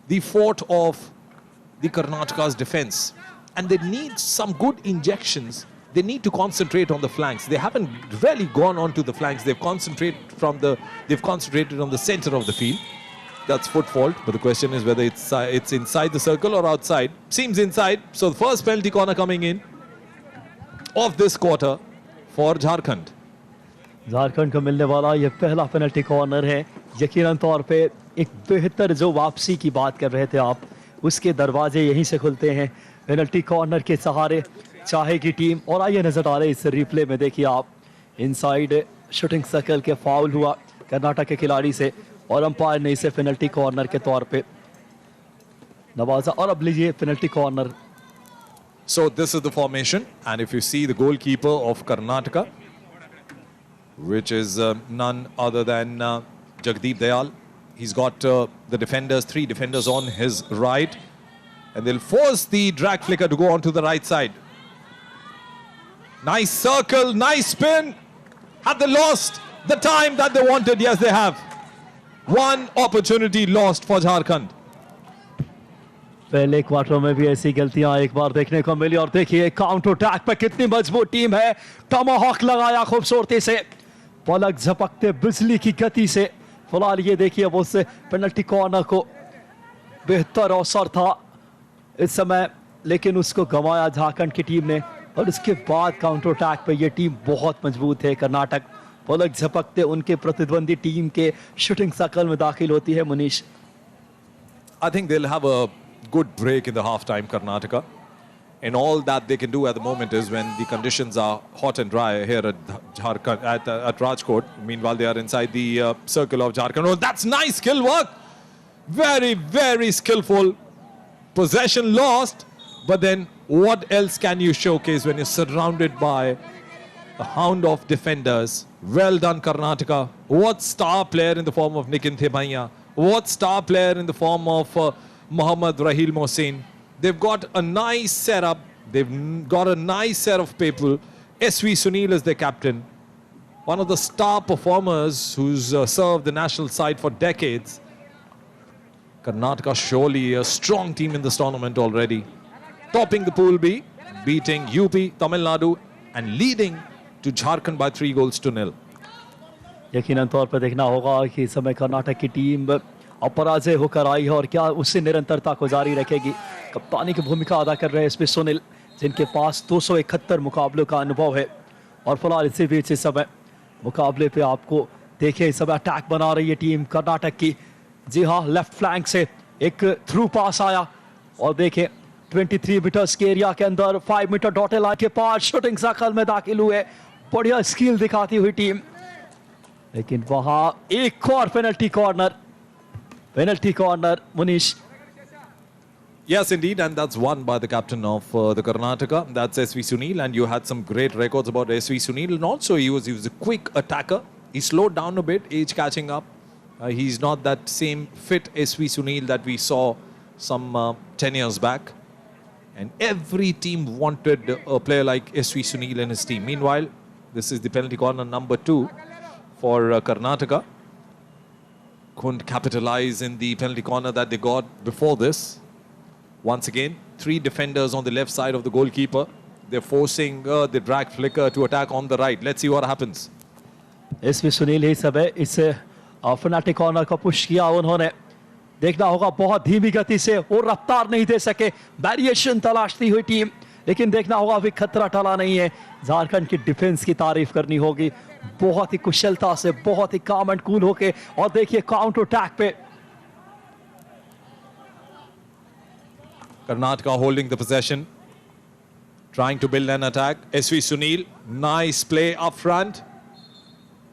the fort of the Karnataka's defense? And they need some good injections. They need to concentrate on the flanks. They haven't really gone on to the flanks. They've concentrated on the center of the field. That's foot fault, but the question is whether it's inside the circle or outside. Seems inside. So the first penalty corner coming in of this quarter for Jharkhand. Jharkhand को मिलने वाला ये पहला penalty corner है। यकीनन तौर पे एक बेहतर जो वापसी की बात कर रहे थे आप, उसके दरवाजे यहीं से खुलते हैं। पेनल्टी कॉर्नर के सहारे चाहेगी टीम। और आइए नजर आ रहे इस रिप्ले में, देखिए आप, इनसाइड शूटिंग सर्कल के फाउल हुआ कर्नाटक के खिलाड़ी से और अंपायर ने इसे पेनल्टी कॉर्नर के तौर पे नवाजा। और अब लीजिए penalty corner. So this is the formation, and if you see the goalkeeper of Karnataka, which is none other than Jagdeep Dayal, he's got the defenders, 3 defenders on his right, and they'll force the drag flicker to go onto the right side. Nice circle, nice spin. Have they lost the time that they wanted? Yes, they have. One opportunity lost for Jharkhand. पहले quarter में भी ऐसी गलतियां एक बार देखने को मिली और देखिए काउंटर अटैक पे कितनी मजबूत टीम है। टमाहॉक लगाया खूबसूरती से, पलक झपकते बिजली की गति से। फिलहाल ये देखिए वो से पेनल्टी कॉर्नर को बेहतर अवसर था इस समय, लेकिन उसको गंवाया झारखंड की टीम ने। और उसके बाद काउंटर अटैक पे ये टीम बहुत मजबूत है कर्नाटक। पलक झपकते उनके प्रतिद्वंदी टीम के शूटिंग सर्कल में दाखिल होती है Munish. I think they'll have a good break in the half-time, Karnataka. And all that they can do at the moment is when the conditions are hot and dry here at Jharkhand, at Rajkot. Meanwhile, they are inside the circle of Jharkhand. Oh, that's nice skill work. Very, very skillful. Possession lost. But then what else can you showcase when you're surrounded by a hound of defenders? Well done, Karnataka. What star player in the form of Nikin Thebaiya. What star player in the form of Mohammad Rahil Mohsin. They've got a nice setup. They've got a nice set of people. SV Sunil is their captain. One of the star performers who's served the national side for decades. Karnataka surely a strong team in this tournament already. Topping the Pool B, beating UP, Tamil Nadu and leading to Jharkhand by 3-0. यकीनन तौर पर देखना होगा कि इस समय कर्नाटक की team अपराजय होकर आई है और क्या उससे निरंतरता को जारी रखेगी। कप्तानी की भूमिका अदा कर रहे हैं इसमें सुनील, जिनके पास 271 मुकाबलों का अनुभव है। और फिलहाल इसी बीच इस समय मुकाबले पे आपको देखिए इस समय अटैक बना रही है टीम कर्नाटक की। जी हाँ, लेफ्ट फ्लैंक से एक थ्रू पास आया और देखें 23 मीटर्स के एरिया के अंदर 5 मीटर डॉटेड लाइन के पास शूटिंग सर्कल में दाखिल हुए। बढ़िया स्किल दिखाती हुई टीम, लेकिन वहां एक और penalty corner Munish. Yes, indeed, and that's won by the captain of the Karnataka. That's SV Sunil, and you had some great records about SV Sunil. And also, he was a quick attacker. He slowed down a bit, age catching up. He's not that same fit SV Sunil that we saw some 10 years back. And every team wanted a player like SV Sunil in his team. Meanwhile, this is the penalty corner number 2 for Karnataka. Couldn't capitalize in the penalty corner that they got before this. Once again, 3 defenders on the left side of the goalkeeper. They're forcing the drag flicker to attack on the right. Let's see what happens. SV Sunil ही सब है, इस penalty corner को push किया उन्होंने. देखना होगा, बहुत धीमी गति से और रफ्तार नहीं दे सके. वेरिएशन तलाशती हुई टीम, लेकिन देखना होगा अभी खतरा टला नहीं है. झारखंड की डिफेंस की तारीफ करनी होगी. बहुत ही कुशलता से, बहुत ही काम एंड कूल होके, और देखिए काउंटर अटैक पे Karnataka holding the possession, trying to build an attack. SV Sunil, nice play up front.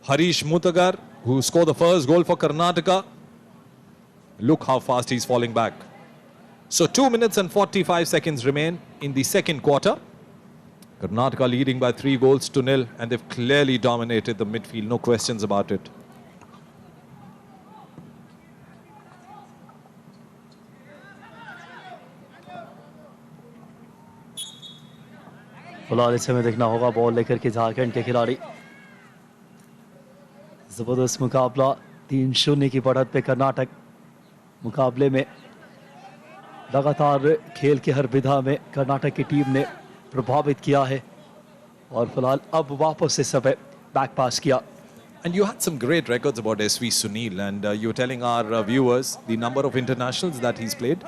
Harish Mutagar, who scored the first goal for Karnataka. Look how fast he's falling back. So 2 minutes and 45 seconds remain in the second quarter. Karnataka leading by 3-0, and they've clearly dominated the midfield, no questions about it. फिलहाल इस समय देखना होगा ball लेकर के झारखंड के खिलाड़ी. जबरदस्त मुकाबला, 3-0 की बढ़त पे कर्नाटक. मुकाबले में लगातार खेल के हर विधा में कर्नाटक की टीम ने प्रभावित किया है, और फिलहाल अब वापस इस समय बैक पास किया. And you had some great records about SV Sunil, and you were telling our viewers the number of internationals that he's played.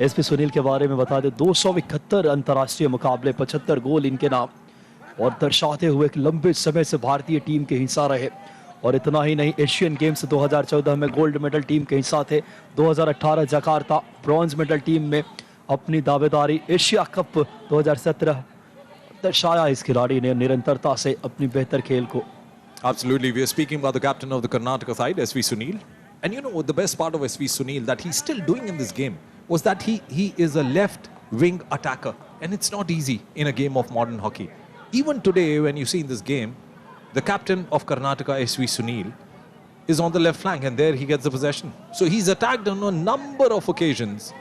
SP Sunil के बारे में बता दें, 271 अंतर्राष्ट्रीय मुकाबले, 75 गोल इनके नाम, और दर्शाते हुए एक लंबे समय से भारतीय टीम के हिस्सा रहे. और इतना ही नहीं, एशियन गेम्स 2014 में गोल्ड मेडल टीम के हिस्सा थे. 2018 जकार्ता ब्रॉन्ज मेडल टीम में अपनी दावेदारी. एशिया कप 2017 दर्शाया इस खिलाड़ी ने निरंतरता से अपनी बेहतर खेल को. Absolutely. We are speaking about the captain of the Karnataka side, SV Sunil. And you know, the best part of SV Sunil that he's still doing in this game was that he is a left wing attacker. And it's not easy in a game of modern hockey. Even today, when you see in this game, the captain of Karnataka, SV Sunil, is on the left flank, and there he gets the possession. So he's attacked on a number of occasions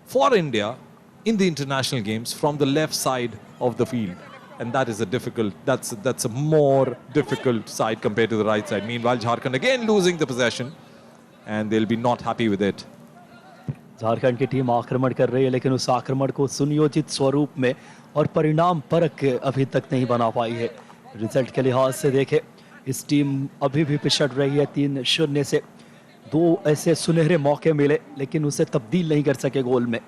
for India in the international games from the left side of the field. And that is a difficult, that's a more difficult side compared to the right side. Meanwhile, Jharkhand again losing the possession, and they'll be not happy with it. Jharkhand की team आक्रमण कर रही है, लेकिन उस आक्रमण को सुनियोजित स्वरूप में और परिणाम परक अभी तक नहीं बना पाई है. रिजल्ट के लिहाज से देखें, इस टीम अभी भी पिछड़ रही है 3-0 से. 2 ऐसे सुनहरे मौके मिले, लेकिन उसे तब्दील नहीं कर सके गोल में,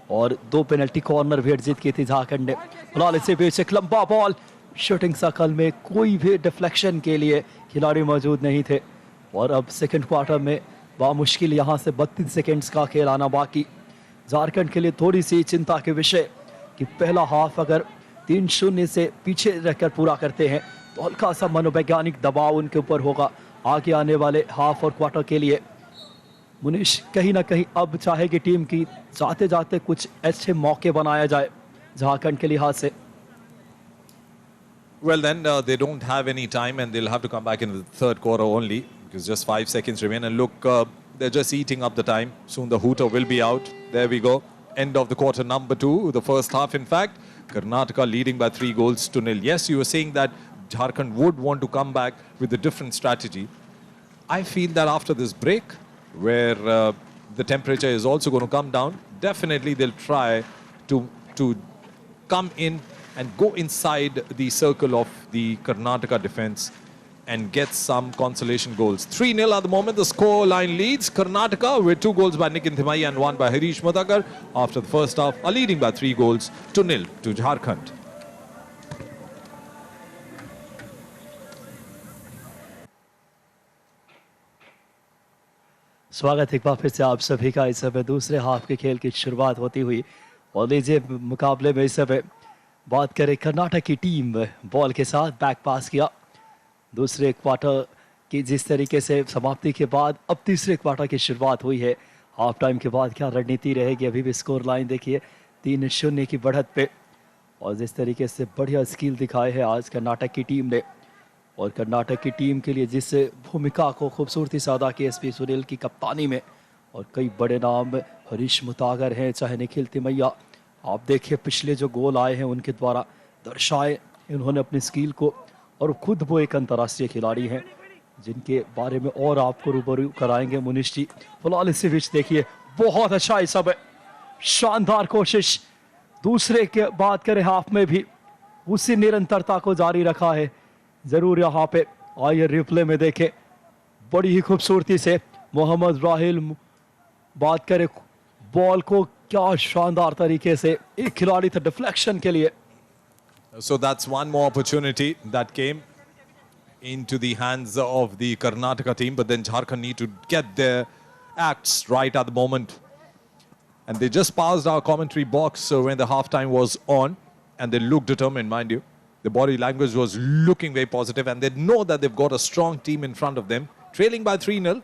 और 2 पेनल्टी कॉर्नर भी जीत की थी झारखंड ने. फिलहाल इसे बीच एक लंबा बॉल, शूटिंग सर्कल में कोई भी डिफ्लेक्शन के लिए खिलाड़ी मौजूद नहीं थे. और अब सेकंड क्वार्टर में बामुश्किल यहाँ से 32 सेकंड्स का खेल आना बाकी. झारखंड के लिए थोड़ी सी चिंता के विषय कि पहला हाफ अगर 3-0 से पीछे रहकर पूरा करते हैं तो हल्का सा मनोवैज्ञानिक दबाव उनके ऊपर होगा आगे आने वाले हाफ और क्वार्टर के लिए. मुनीश, कहीं ना कहीं अब चाहेगी टीम की जाते जाते कुछ अच्छे मौके बनाया जाए झारखंड के लिहाज से. Well, then they don't have any time, and they'll have to come back in the third quarter only, because just 5 seconds remain. And look, they're just eating up the time. Soon the hooter will be out. There we go. End of the quarter number 2, the first half, in fact. Karnataka leading by 3-0. Yes, you were saying that Jharkhand would want to come back with a different strategy. I feel that after this break, where the temperature is also going to come down, definitely they'll try to come in and go inside the circle of the Karnataka defense and get some consolation goals. 3-0 at the moment. The score line leads Karnataka with 2 goals by Nikin Thimai and 1 by Harish Matagar. After the first half, are leading by 3-0 to Jharkhand. स्वागत एक बार फिर से आप सभी का. इस समय दूसरे हाफ के खेल की शुरुआत होती हुई, और लीजिए मुकाबले में इस समय बात करें कर्नाटक की टीम बॉल के साथ बैक पास किया. दूसरे क्वार्टर की जिस तरीके से समाप्ति के बाद अब तीसरे क्वार्टर की शुरुआत हुई है, हाफ टाइम के बाद क्या रणनीति रहेगी, अभी भी स्कोर लाइन देखिए 3-0 की बढ़त पे। और जिस तरीके से बढ़िया स्किल दिखाए है आज कर्नाटक की टीम ने, और कर्नाटक की टीम के लिए जिस भूमिका को खूबसूरती से अदा की एसपी सुनील की कप्तानी में, और कई बड़े नाम हरीश मुतागर हैं, चाहे निखिल तिमैया, आप देखिए पिछले जो गोल आए हैं उनके द्वारा दर्शाए इन्होंने अपनी स्किल को, और खुद वो एक अंतर्राष्ट्रीय खिलाड़ी हैं जिनके बारे में और आपको रूबरू कराएंगे मुनीश जी। फिलहाल इसी बीच देखिए बहुत अच्छा इस सब शानदार कोशिश, दूसरे के बात करें हाफ में भी उसी निरंतरता को जारी रखा है। जरूर यहाँ पे आइए रिप्ले में देखें, बड़ी ही खूबसूरती से मोहम्मद राहिल बात करें बॉल को, क्या शानदार तरीके से एक खिलाड़ी था डिफ्लेक्शन के लिए। So that's one more opportunity that came into the hands of the Karnataka team, but then Jharkhand need to get their acts right at the moment. And they just passed our commentary box when the halftime was on, and they looked determined, mind you. The body language was looking very positive, and they know that they've got a strong team in front of them, trailing by 3-0.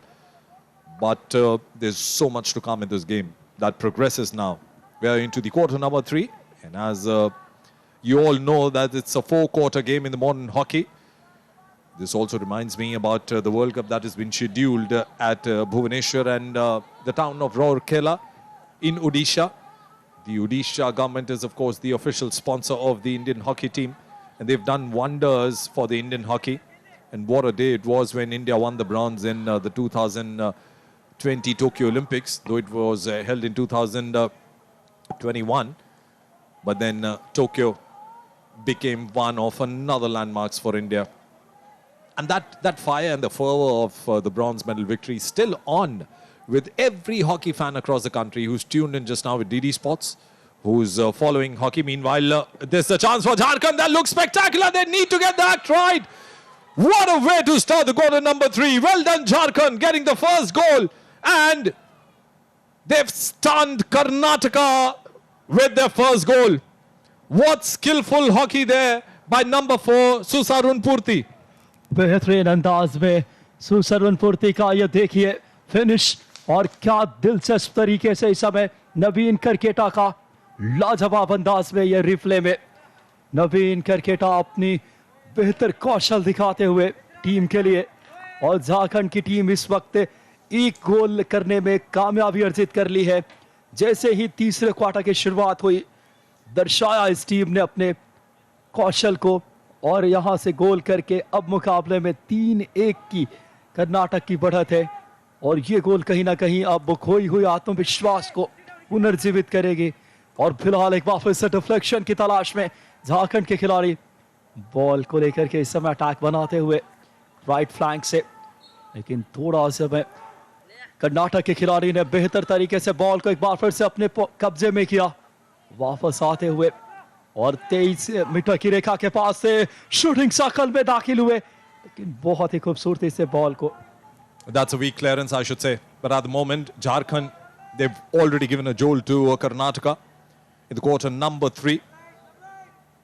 But there's so much to come in this game that progresses now. We are into the quarter number 3, and as you all know that it's a 4-quarter game in the modern hockey. This also reminds me about the World Cup that has been scheduled at Bhubaneswar and the town of Rourkela in Odisha. The Odisha government is, of course, the official sponsor of the Indian hockey team, and they've done wonders for the Indian hockey. And what a day it was when India won the bronze in the 2020 Tokyo Olympics, though it was held in 2021. But then Tokyo became one of another landmarks for India. And that fire and the fervor of the bronze medal victory is still on with every hockey fan across the country who's tuned in just now with DD Sports, who's following hockey. Meanwhile, there's a chance for Jharkhand. That looks spectacular. They need to get the act right. What a way to start the quarter number 3. Well done, Jharkhand, getting the first goal. And they've stunned Karnataka with their first goal. What skillful hockey there by number 4, Susarun Purti. बेहतरीन अंदाज में सुसरवन पूर्ति का ये देखिए finish, और क्या दिलचस्प तरीके से इस समय नवीन करकेटा का लाजवाब अंदाज में ये रिप्ले में नवीन करकेटा अपनी बेहतर कौशल दिखाते हुए टीम के लिए। और झारखंड की टीम इस वक्त एक गोल करने में कामयाबी अर्जित कर ली है। जैसे ही तीसरे क्वार्टर की शुरुआत हुई, दर्शाया इस टीम ने अपने कौशल को, और यहां से गोल करके अब मुकाबले में 3-1 की कर्नाटक की बढ़त है। और ये गोल कहीं ना कहीं अब खोई हुई आत्मविश्वास को पुनर्जीवित करेगी। और फिलहाल एक वापस से डिफ्लेक्शन की तलाश में झारखंड के खिलाड़ी बॉल को लेकर के इस समय अटैक बनाते हुए राइट फ्लैंक से, लेकिन थोड़ा समय कर्नाटक के खिलाड़ी ने बेहतर तरीके से बॉल को एक बार फिर से अपने कब्जे में किया, वापस आते हुए और 23 मीटर की रेखा के पास से शूटिंग सर्कल में दाखिल हुए, लेकिन बहुत ही खूबसूरती से बॉल को। That's a weak clearance, I should say. But at the moment, Jharkhand, they've already given a jolt to Karnataka in the quarter number 3.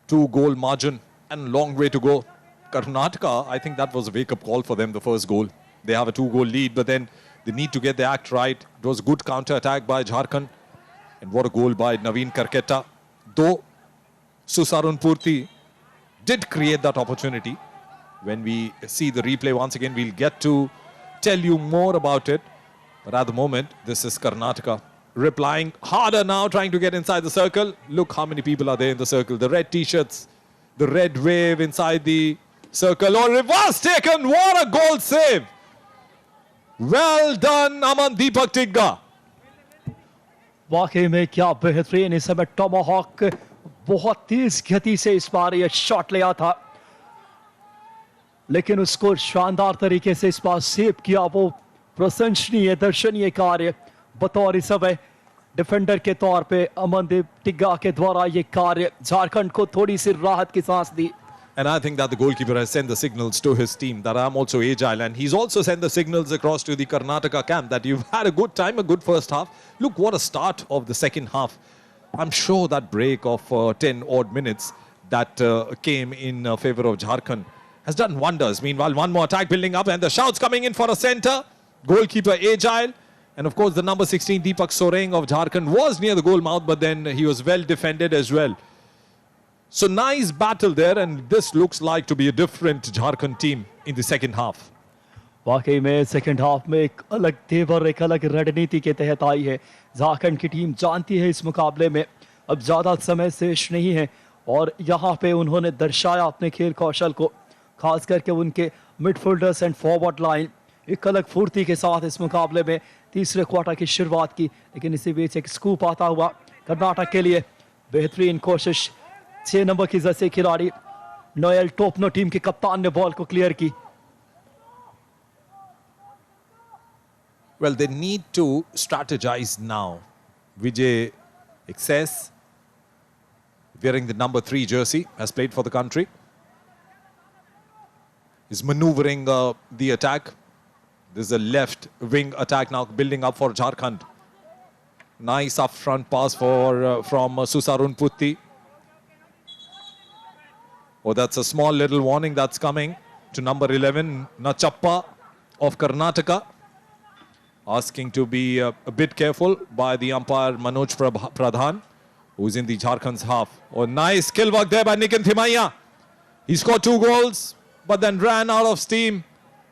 2-goal margin and long way to go. Karnataka, I think that was a wake-up call for them, the first goal. They have a 2-goal lead, but then they need to get the act right. It was a good counter-attack by Jharkhand. And what a goal by Naveen Karketa. Though Susarun Purti did create that opportunity. When we see the replay once again, we'll get to tell you more about it. But at the moment, this is Karnataka replying harder now, trying to get inside the circle. Look how many people are there in the circle. The red t-shirts, the red wave inside the circle. Oh, reverse taken. What a goal save. Well done, Aman Deepak Tigga. वाकई में क्या बेहतरीन इस समय Tomahawk बहुत तेज गति से इस बार ये शॉट लिया था, लेकिन उसको शानदार तरीके से इस बार सेव किया। वो प्रशंसनीय दर्शनीय कार्य बतौर इस समय डिफेंडर के तौर पे अमनदीप टिग्गा के द्वारा ये कार्य झारखंड को थोड़ी सी राहत की सांस दी। And I think that the goalkeeper has sent the signals to his team that I'm also agile, and he's also sent the signals across to the Karnataka camp that you've had a good time, a good first half. Look what a start of the second half. I'm sure that break of 10 odd minutes that came in favor of Jharkhand has done wonders. Meanwhile, one more attack building up and the shouts coming in for a center. Goalkeeper agile, And of course, the number 16, Deepak Soreng of Jharkhand, was near the goal mouth, but then he was well defended as well. So nice battle there, and this looks like to be a different Jharkhand team in the second half. वाकई में second half में एक अलग तेवर, एक अलग रणनीति के तहत आई है। झारखंड की टीम जानती है इस मुकाबले में अब ज़्यादा समय शेष नहीं है, और यहाँ पे उन्होंने दर्शाया अपने खेल कौशल को, खास करके उनके मिडफील्डर्स एंड फॉरवर्ड लाइन एक अलग फुर्ती के साथ इस मुकाबले में तीसरे क्वार्टर की शुरुआत की। लेकिन इसी बीच एक स्कूप आता हुआ कर्नाटक के लिए। बेहतरीन कोशिश 6 नंबर की जर्सी खिलाड़ी नोएल टोपनो टीम के कप्तान ने बॉल को क्लियर की। Well, they need to strategize now. Vijay Excess, wearing the number 3 jersey, has played for the country. Is maneuvering the attack. This is a left wing attack now building up for Jharkhand. Nice up front pass from Susarun Putti. Oh, that's a small little warning that's coming to number 11, Nachappa of Karnataka. Asking to be a bit careful by the umpire Manoj Pradhan, who's in the Jharkhand's half. Oh, nice skill work there by Nikin Thimaiya. He scored 2 goals, but then ran out of steam.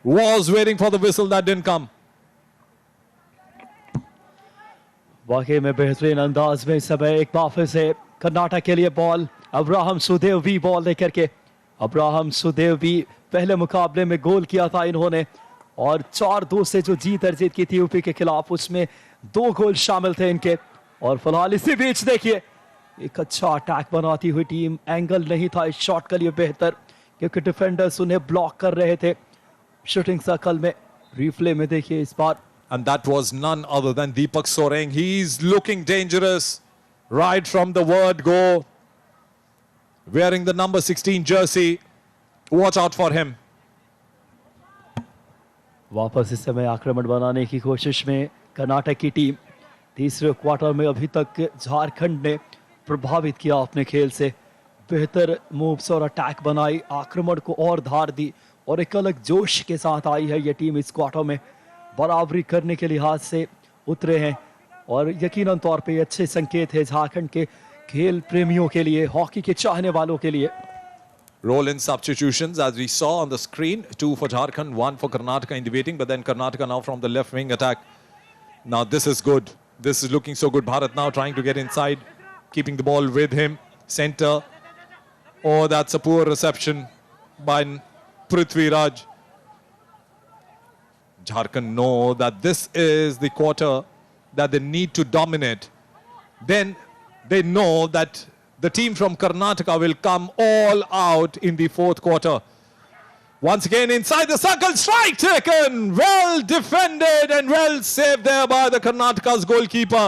Was waiting for the whistle that didn't come. वाकई में बेहतरीन अंदाज में इस समय एक बार फिर से कर्नाटक के लिए बॉल अब्राहम सुदेवी बॉल लेकर के। अब्राहम सुदेवी पहले मुकाबले में गोल किया था इन्होंने, और 4-2 से जो जीत अर्जित की थी यूपी के खिलाफ, उसमें 2 गोल शामिल थे इनके। और फिलहाल इसी बीच देखिए एक अच्छा अटैक बनाती हुई टीम। एंगल नहीं था इस शॉट के लिए बेहतर, क्योंकि डिफेंडर्स उन्हें ब्लॉक कर रहे थे शूटिंग सर्कल में। रिप्ले में देखिए इस बार, And that was none other than Deepak Soreng. He's looking dangerous right from the word go. Wearing the number 16 jersey. Watch out for him. वापस इस समय आक्रमण बनाने की कोशिश में कर्नाटक की टीम। तीसरे क्वार्टर में अभी तक झारखंड ने प्रभावित किया अपने खेल से, बेहतर मूव्स और अटैक बनाई, आक्रमण को और धार दी, और एक अलग जोश के साथ आई है ये टीम इस क्वार्टर में। बराबरी करने के लिहाज से उतरे हैं, और यकीनन तौर पे अच्छे संकेत है झारखंड के खेल प्रेमियों के लिए, हॉकी के चाहने वालों के लिए। Roll in substitutions as we saw on the screen. 2 for Jharkhand, 1 for Karnataka in the waiting, but then Karnataka now from the left wing attack. Now this is good. This is looking so good. Bharat now trying to get inside, keeping the ball with him. Center. Oh, that's a poor reception by Prithvi Raj. Jharkhand know that this is the quarter that they need to dominate. Then they know that the team from Karnataka will come all out in the 4th quarter. Once again inside the circle, strike taken. Well defended and well saved there by the Karnataka's goalkeeper.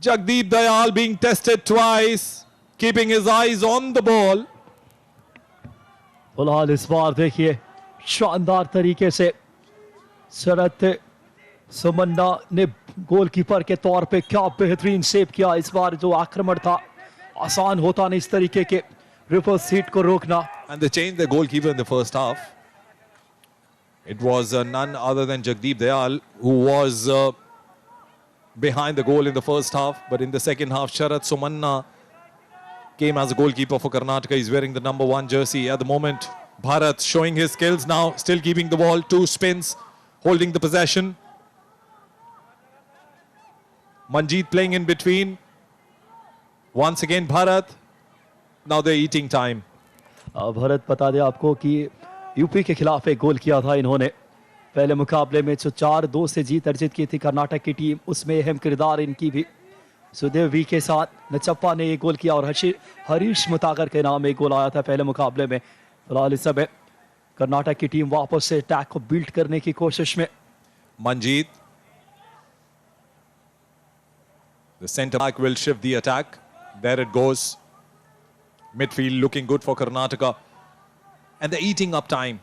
Jagdeep Dayal being tested twice, keeping his eyes on the ball. फिलहाल इस बार देखिए शानदार तरीके से शरत सुमन्ना ने goalkeeper के तौर पे क्या बेहतरीन सेव किया। इस बार जो आक्रमण था आसान होता नहीं इस तरीके के रिवर्स सीट को रोकना। And they changed their goalkeeper in the first half. It was none other than Jagdeep Dayal, who was behind the goal in the first half, but in the second half Sharat Sumanna came as a goalkeeper for Karnataka. He's wearing the number 1 jersey at the moment. Bharat showing his skills now, still keeping the ball, 2 spins, holding the possession. Manjeet playing in between. Once again Bharat. Now they're eating time. Bharat बता दें आपको कि UP के खिलाफ एक गोल किया था इन्होंने पहले मुकाबले में, जो 4-2 से जीत अर्जित की थी कर्नाटक की टीम, उसमें अहम किरदार इनकी भी। सुदेवी के साथ नचप्पा ने एक गोल किया, और हरीश मुतागर के नाम एक गोल आया था पहले मुकाबले में। फिलहाल इस समय कर्नाटक की टीम वापस से अटैक को बिल्ड करने की कोशिश में। Manjeet. The centre back will shift the attack. There it goes. Midfield looking good for Karnataka. And they're eating up time.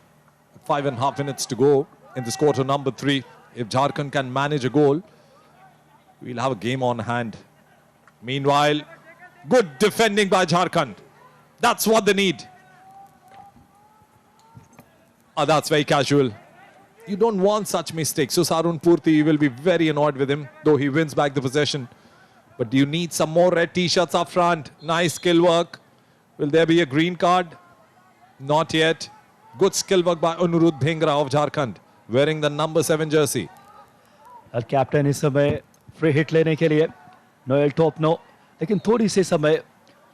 5.5 minutes to go in this quarter number 3. If Jharkhand can manage a goal, we'll have a game on hand. Meanwhile, good defending by Jharkhand. That's what they need. That's very casual. You don't want such mistakes. So Sarun Purti will be very annoyed with him, though he wins back the possession. But do you need some more red t-shirts up front? Nice skill work. Will there be a green card? Not yet. Good skill work by Anuruddh Bhingra of Jharkhand, wearing the number 7 jersey. और captain इस समय free hit लेने के लिए Noel Topno, लेकिन थोड़ी सी समय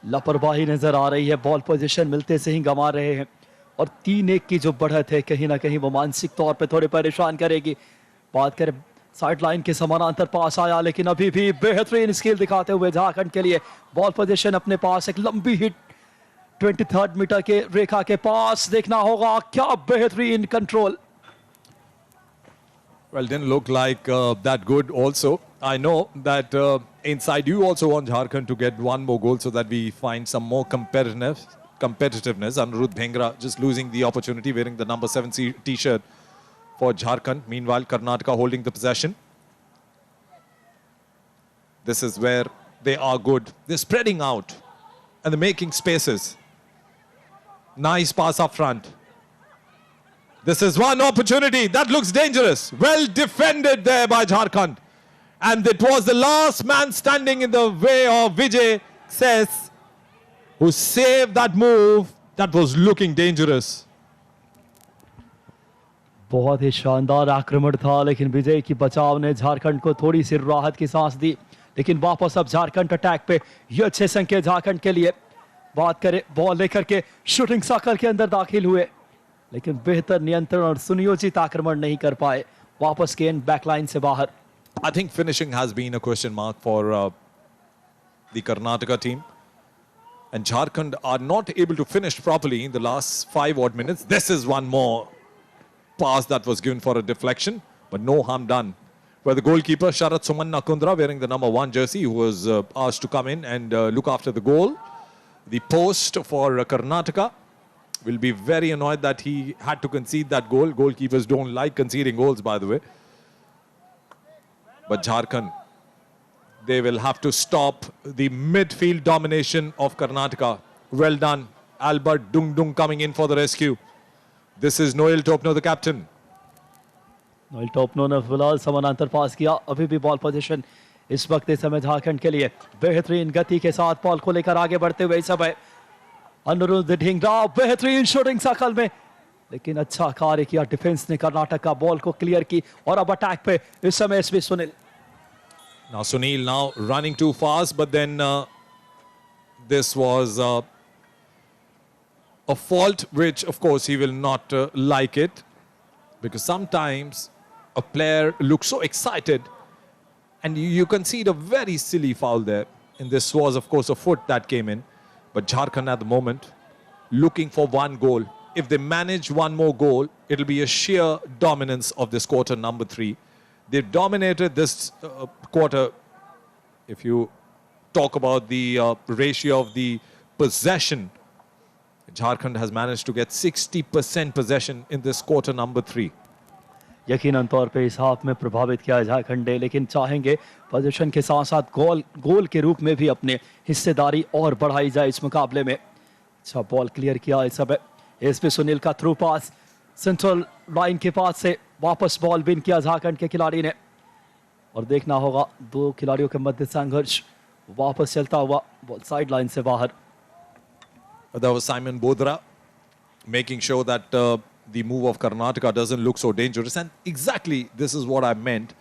लापरवाही नजर आ रही है। बॉल पोजीशन मिलते से ही गंवा रहे हैं और 3-1 की जो बढ़त है कहीं ना कहीं वो मानसिक तौर पे थोड़े परेशान करेगी। बात करें साइड लाइन के समानांतर पास आया, लेकिन अभी भी बेहतरीन स्किल दिखाते हुए झारखंड के लिए बॉल पोजीशन अपने पास, एक लंबी हिट 23rd मीटर के रेखा के पास, देखना होगा क्या बेहतरीन control. Well, didn't look like that good also. I know that inside you also want Jharkhand to get one more goal so that we find some more competitiveness. Anuruddh Bhingra just losing the opportunity, wearing the number 7 t-shirt for Jharkhand. Meanwhile, Karnataka holding the possession. This is where they are good. They're spreading out and they're making spaces. Nice pass up front. This is one opportunity that looks dangerous. Well defended there by Jharkhand. And it was the last man standing in the way of Vijay Sess who saved that move that was looking dangerous. बहुत ही शानदार आक्रमण था, लेकिन विजय की बचाव ने झारखंड को थोड़ी सी राहत की सांस दी। लेकिन वापस अब झारखंड अटैक पे, ये अच्छे संकेत झारखंड के लिए। बात करें बॉल लेकर के शूटिंग सर्कल के अंदर दाखिल हुए, लेकिन बेहतर नियंत्रण और सुनियोजित आक्रमण नहीं कर पाए। वापस गेंद बैकलाइन से बाहर। I think finishing has been a question mark for the Karnataka team. And Jharkhand are not able to finish properly in the last 5 odd minutes. This is one more pass that was given for a deflection, but no harm done. Where the goalkeeper, Sharat Suman Nakundra, wearing the number 1 jersey, who was asked to come in and look after the goal. The post for Karnataka will be very annoyed that he had to concede that goal. Goalkeepers don't like conceding goals, by the way. But Jharkhand, they will have to stop the midfield domination of Karnataka. Well done. Albert Dung coming in for the rescue. This is Noel Topno, the captain. Noel Topno ने फिलहाल समानांतर पास किया। अभी भी ball position इस वक्त इस समय झारखंड के लिए बेहतरीन गति के साथ बॉल को लेकर आगे बढ़ते हुए इस समय अनुरुद्ध ढींगरा बेहतरीन शूटिंग सर्कल में, लेकिन अच्छा कार्य किया डिफेंस ने। कर्नाटक का बॉल को क्लियर की और अब अटैक पे इस समय SB Sunil. Now Sunil now running too fast, but then this was a fault which of course he will not like it, because sometimes a player looks so excited and you concede a very silly foul there. And this was of course a foot that came in. But Jharkhand at the moment looking for one goal. If they manage one more goal, it'll be a sheer dominance of this quarter number 3. They've dominated this quarter. If you talk about the ratio of the possession, Jharkhand has managed to get 60% possession in this quarter number 3. यकीनन तौर पे इस half में प्रभावित किया है झारखंड ने, लेकिन चाहेंगे पोजीशन के साथ साथ गोल के रूप में भी अपने हिस्सेदारी और बढ़ाई जाए इस मुकाबले में। अच्छा बॉल क्लियर किया इस समय एसपी सुनील का थ्रू पास सेंट्रल लाइन के पास से वापस बॉल बिन किया झारखंड के खिलाड़ी ने, और देखना होगा 2 खिलाड़ियों के मध्य संघर्ष। वापस चलता हुआ बॉल साइड लाइन से बाहर। That was Simon Bodra making sure that the move of Karnataka doesn't look so dangerous. And exactly this is what I meant,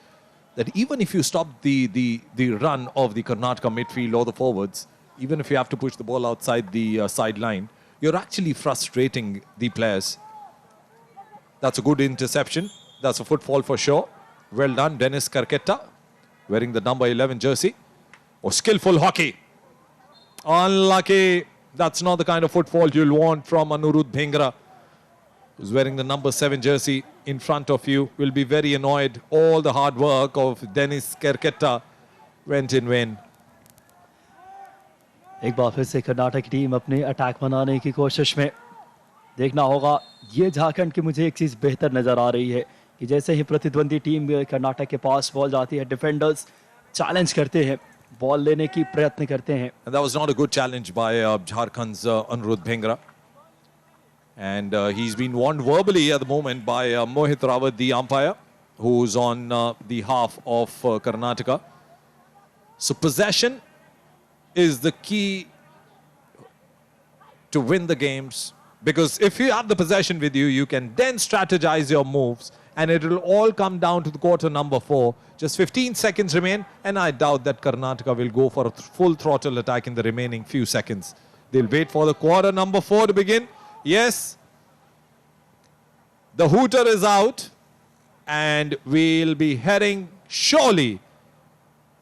that even if you stop the run of the Karnataka midfield or the forwards, even if you have to push the ball outside the sideline, you're actually frustrating the players. That's a good interception. That's a footfall for sure. Well done, Dennis Karketta, wearing the number 11 jersey. Oh, skillful hockey. Unlucky. That's not the kind of footfall you'll want from Anuruddh Bhingra, who's wearing the number 7 jersey in front of you. Will be very annoyed. All the hard work of Dennis Karketta went in vain. एक बार फिर से Karnataka team अपने attack बनाने की कोशिश में। देखना होगा, ये झारखंड की मुझे एक चीज़ बेहतर नज़र आ रही है कि जैसे ही प्रतिद्वंदी टीम कर्नाटक के पास बॉल जाती है, डिफेंडर्स चैलेंज करते हैं, बॉल लेने की प्रयत्न करते हैं। And that was not a good challenge by Jharkhand's Anuruddh Bhingra. And he's been warned verbally at the moment by Mohit Rawat, the umpire, who's on the half of Karnataka. So possession is the key to win the games, because if you have the possession with you, you can then strategize your moves, and it will all come down to the quarter number 4. Just 15 seconds remain, and I doubt that Karnataka will go for a full throttle attack in the remaining few seconds. They'll wait for the quarter number 4 to begin. Yes, the hooter is out, and we'll be heading surely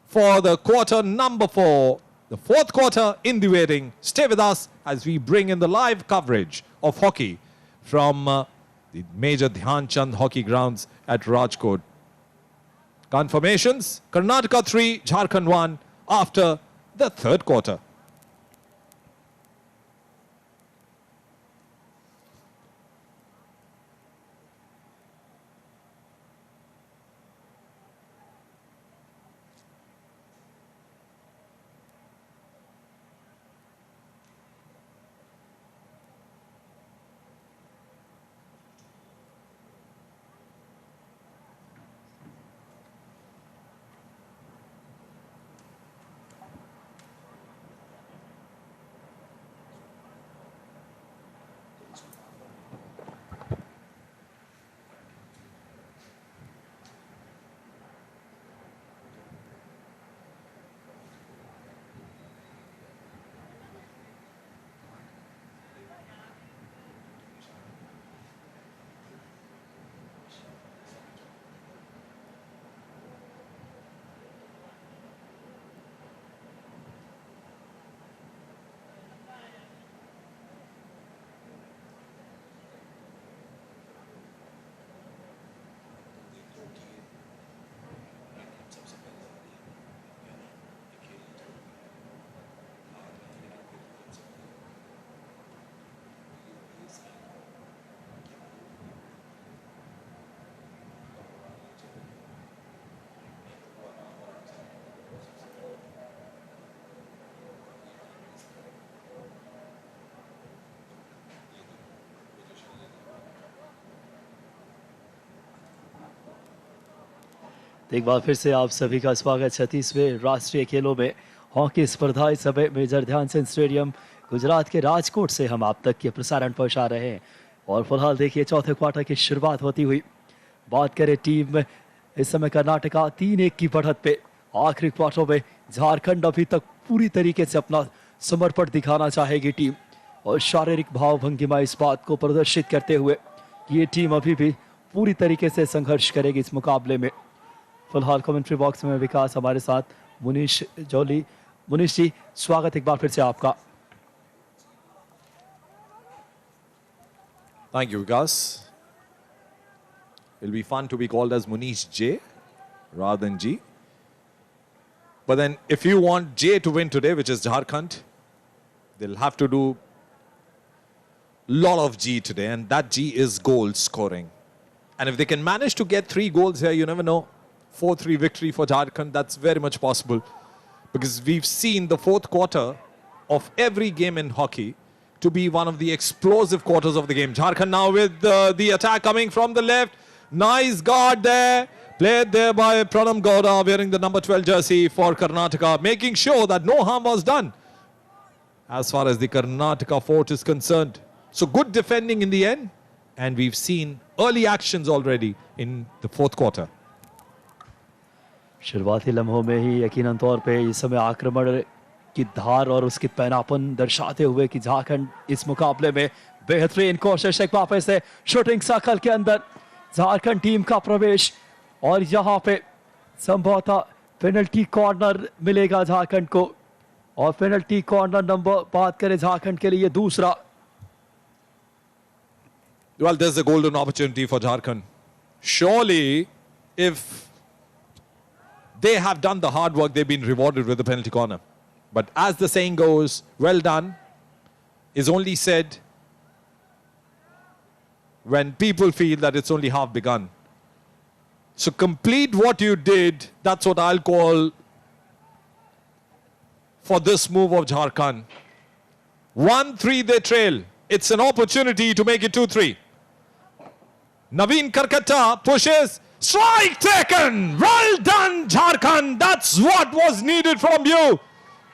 for the quarter number 4. The fourth quarter in the waiting. Stay with us as we bring in the live coverage of hockey from the Major Dhyan Chand hockey grounds at Rajkot. Confirmations: Karnataka 3, Jharkhand 1 after the third quarter. एक बार फिर से आप सभी का स्वागत 36वें राष्ट्रीय खेलों में हॉकी स्पर्धा। इस समय मेजर ध्यानचंद स्टेडियम गुजरात के राजकोट से हम आप तक ये प्रसारण पहुंचा रहे हैं। और फिलहाल देखिए चौथे क्वार्टर की शुरुआत होती हुई। बात करें टीम में, इस समय कर्नाटका 3-1 की बढ़त पे। आखिरी क्वार्टर में झारखंड अभी तक पूरी तरीके से अपना समर्पण दिखाना चाहेगी टीम, और शारीरिक भाव भंगिमा इस बात को प्रदर्शित करते हुए कि ये टीम अभी भी पूरी तरीके से संघर्ष करेगी इस मुकाबले में। फिलहाल कमेंट्री बॉक्स में विकास हमारे साथ, मुनीश जौली। मुनीश जी, स्वागत एक बार फिर से आपका। Thank you, Vikas. It'll be fun to be called as Munish J rather than G. But then if you want J to win today, which is Jharkhand, they'll have to do a lot of G today, and that G is goal scoring. And if they can manage to get 3 goals here, you never know. 4-3 victory for Jharkhand, that's very much possible. Because we've seen the fourth quarter of every game in hockey to be one of the explosive quarters of the game. Jharkhand now with the attack coming from the left. Nice guard there. Played there by Pranam Gowda wearing the number 12 jersey for Karnataka, making sure that no harm was done as far as the Karnataka fort is concerned. So good defending in the end, and we've seen early actions already in the fourth quarter. शुरुआती लम्हों में ही यकीनन तौर पे इस समय आक्रमण की धार और उसकी पैनापन दर्शाते हुए कि झारखंड इस मुकाबले में बेहतरीन कोशिश। एक वापस से शूटिंग सर्कल के अंदर झारखंड टीम का प्रवेश, और यहाँ पे संभवतः पेनल्टी कॉर्नर मिलेगा झारखंड को। और पेनल्टी कॉर्नर नंबर बात करें झारखंड के लिए दूसरा। Well, there's a golden opportunity for Jharkhand. Surely, if they have done the hard work, they've been rewarded with the penalty corner. But as the saying goes, well done is only said when people feel that it's only half begun. So complete what you did. That's what I'll call for this move of Jharkhand. 1-3 they trail. It's an opportunity to make it 2-3. Naveen Karkata pushes. Strike taken! Well done, Jharkhand! That's what was needed from you.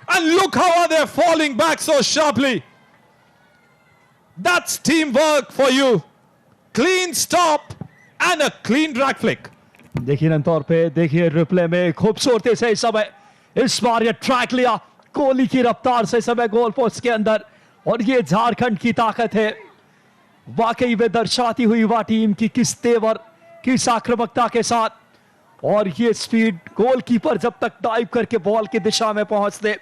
And look how are they falling back so sharply. That's teamwork for you. Clean stop and a clean drag flick. देखिए तौर पे देखिए replay में खूबसूरती से इस समय इस बार ये ट्रैक लिया कोहली की रफ्तार से समय गोल पोस्ट के अंदर और ये झारखंड की ताकत है वाकई में दर्शाती हुई वह टीम की किस तेवर किस आक्रामकता के साथ और ये स्पीड गोलकीपर जब तक डाइव करके बॉल की दिशा में पहुंचते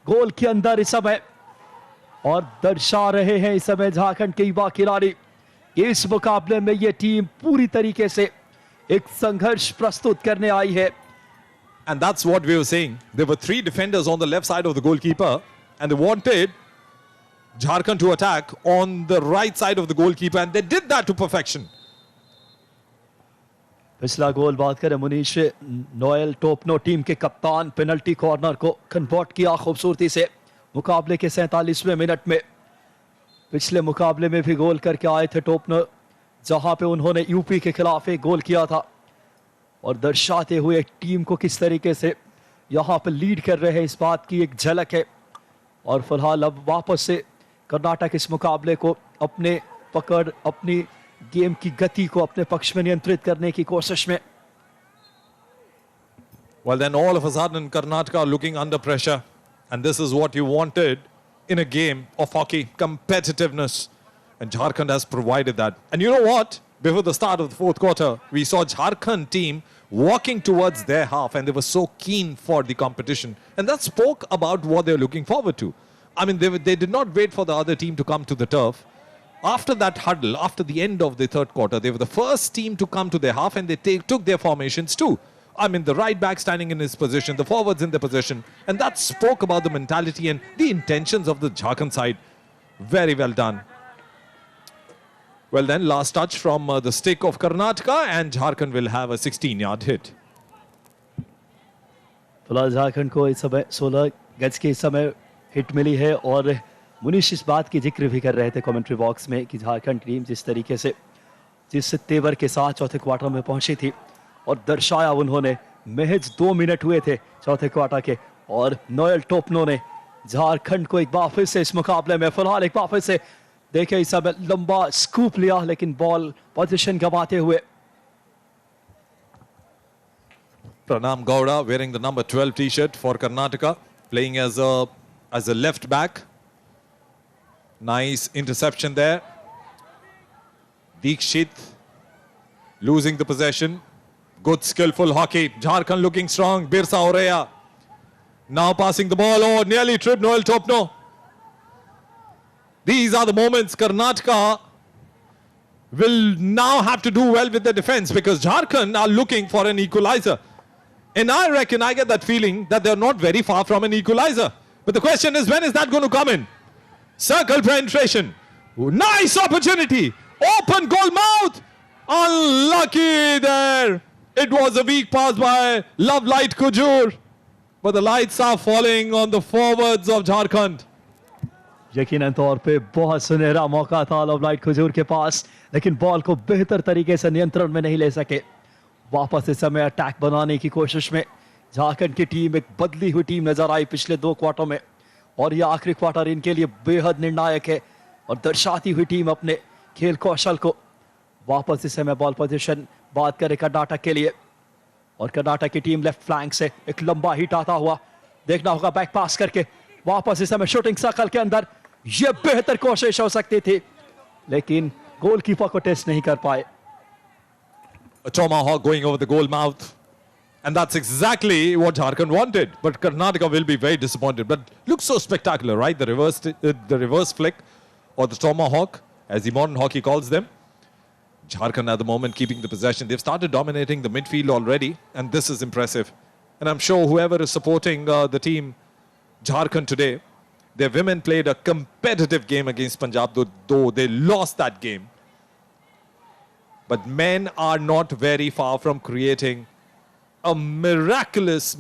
गोल के अंदर इस समय और दर्शा रहे हैं इस समय झारखंड के युवा खिलाड़ी इस मुकाबले में ये टीम पूरी तरीके से एक संघर्ष प्रस्तुत करने आई है And that's what we were saying. There were 3 defenders on the left side of the goalkeeper and they wanted Jharkhand to attack on the right side of the goalkeeper and they did that to perfection. पिछला गोल बात करें Munish Noel Topno team के कप्तान penalty corner को convert किया खूबसूरती से मुकाबले के 47वें मिनट में पिछले मुकाबले में भी गोल करके आए थे टोपनो जहां पे उन्होंने यूपी के खिलाफ एक गोल किया था और दर्शाते हुए टीम को किस तरीके से यहां पर लीड कर रहे हैं इस बात की एक झलक है और फिलहाल अब वापस से कर्नाटक इस मुकाबले को अपने पकड़ अपनी गेम की गति को अपने पक्ष में नियंत्रित करने की कोशिश में Well, then all of a sudden Karnataka are looking under pressure and this is what you wanted in a game of hockey, competitiveness, and Jharkhand has provided that. And you know what? Before the start of the 4th quarter, we saw Jharkhand team walking towards their half and they were so keen for the competition. And that spoke about what they're looking forward to. I mean, they did not wait for the other team to come to the turf. After that huddle, after the end of the 3rd quarter, they were the first team to come to their half and they took their formations too. I mean, the right back standing in his position, the forwards in their position. And that spoke about the mentality and the intentions of the Jharkhand side. Very well done. Well then, last touch from the stick of Karnataka and Jharkhand will have a 16-yard hit. फिलहाल झारखंड को इस समय 16 गज के इस समय hit मिली है और मुनीश इस बात की जिक्र भी कर रहे थे कमेंट्री बॉक्स में कि झारखंड टीम जिस तरीके से जिस तेवर के साथ चौथे क्वार्टर में पहुंची थी और दर्शाया उन्होंने महज 2 मिनट हुए थे चौथे क्वार्टर के और नोएल टोपनो ने झारखंड को एक बार फिर से इस मुकाबले में फिलहाल एक बार फिर से देखे इस समय लंबा स्कूप लिया लेकिन बॉल पोजीशन गंवाते हुए Pranam Gowda wearing the number 12 t-shirt for Karnataka, playing as a left back. Nice interception there. Dikshit losing the possession. Good skillful hockey. Jharkhand looking strong. Birsa Oreya now passing the ball. Oh, nearly tripped Noel Topno. These are the moments Karnataka will now have to do well with the defense because Jharkhand are looking for an equalizer. And I reckon I get that feeling that they're not very far from an equalizer. But the question is, when is that going to come in? Circle penetration. Nice opportunity. Open goal mouth. Unlucky there. It was a weak pass by Love Light Kujur. But the lights are falling on the forwards of Jharkhand. यकीनन तौर पे बहुत सुनहरा मौका था love light खजूर के पास लेकिन बॉल को बेहतर तरीके से नियंत्रण में नहीं ले सके वापस इस समय अटैक बनाने की कोशिश में झारखंड की टीम एक बदली हुई टीम नजर आई पिछले 2 क्वार्टर में और यह आखिरी क्वार्टर इनके लिए बेहद निर्णायक है और दर्शाती हुई टीम अपने खेल कौशल को वापस इस समय बॉल पोजीशन बात करें कर्नाटक के लिए और कर्नाटक की टीम लेफ्ट फ्लैंक से एक लंबा हिट आता हुआ देखना होगा बैक पास करके वापस इस समय शूटिंग सर्कल के अंदर यह बेहतर कोशिश हो सकती थी लेकिन गोलकीपर को टेस्ट नहीं कर पाए A tomahawk going over the goal mouth. And that's exactly what Jharkhand wanted. But Karnataka will be very disappointed. But looks so spectacular, right? The reverse flick or the tomahawk, as the modern hockey calls them. Jharkhand at the moment keeping the possession. They've started dominating the midfield already. And this is impressive. And I'm sure whoever is supporting the team, Jharkhand today, their women played a competitive game against Punjab, though they lost that game. But men are not very far from creating a miraculous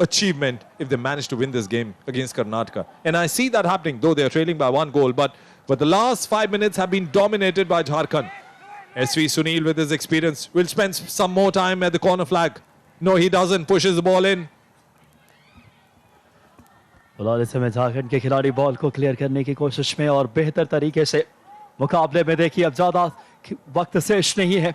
achievement if they manage to win this game against Karnataka. And I see that happening, though they are trailing by 1 goal. But the last 5 minutes have been dominated by Jharkhand. SV Sunil, with his experience, will spend some more time at the corner flag. No, he doesn't. Pushes the ball in. फिलहाल इस समय झारखंड के खिलाड़ी ball को clear करने की कोशिश में और बेहतर तरीके से मुकाबले में देखिए अब ज्यादा वक्त शेष नहीं है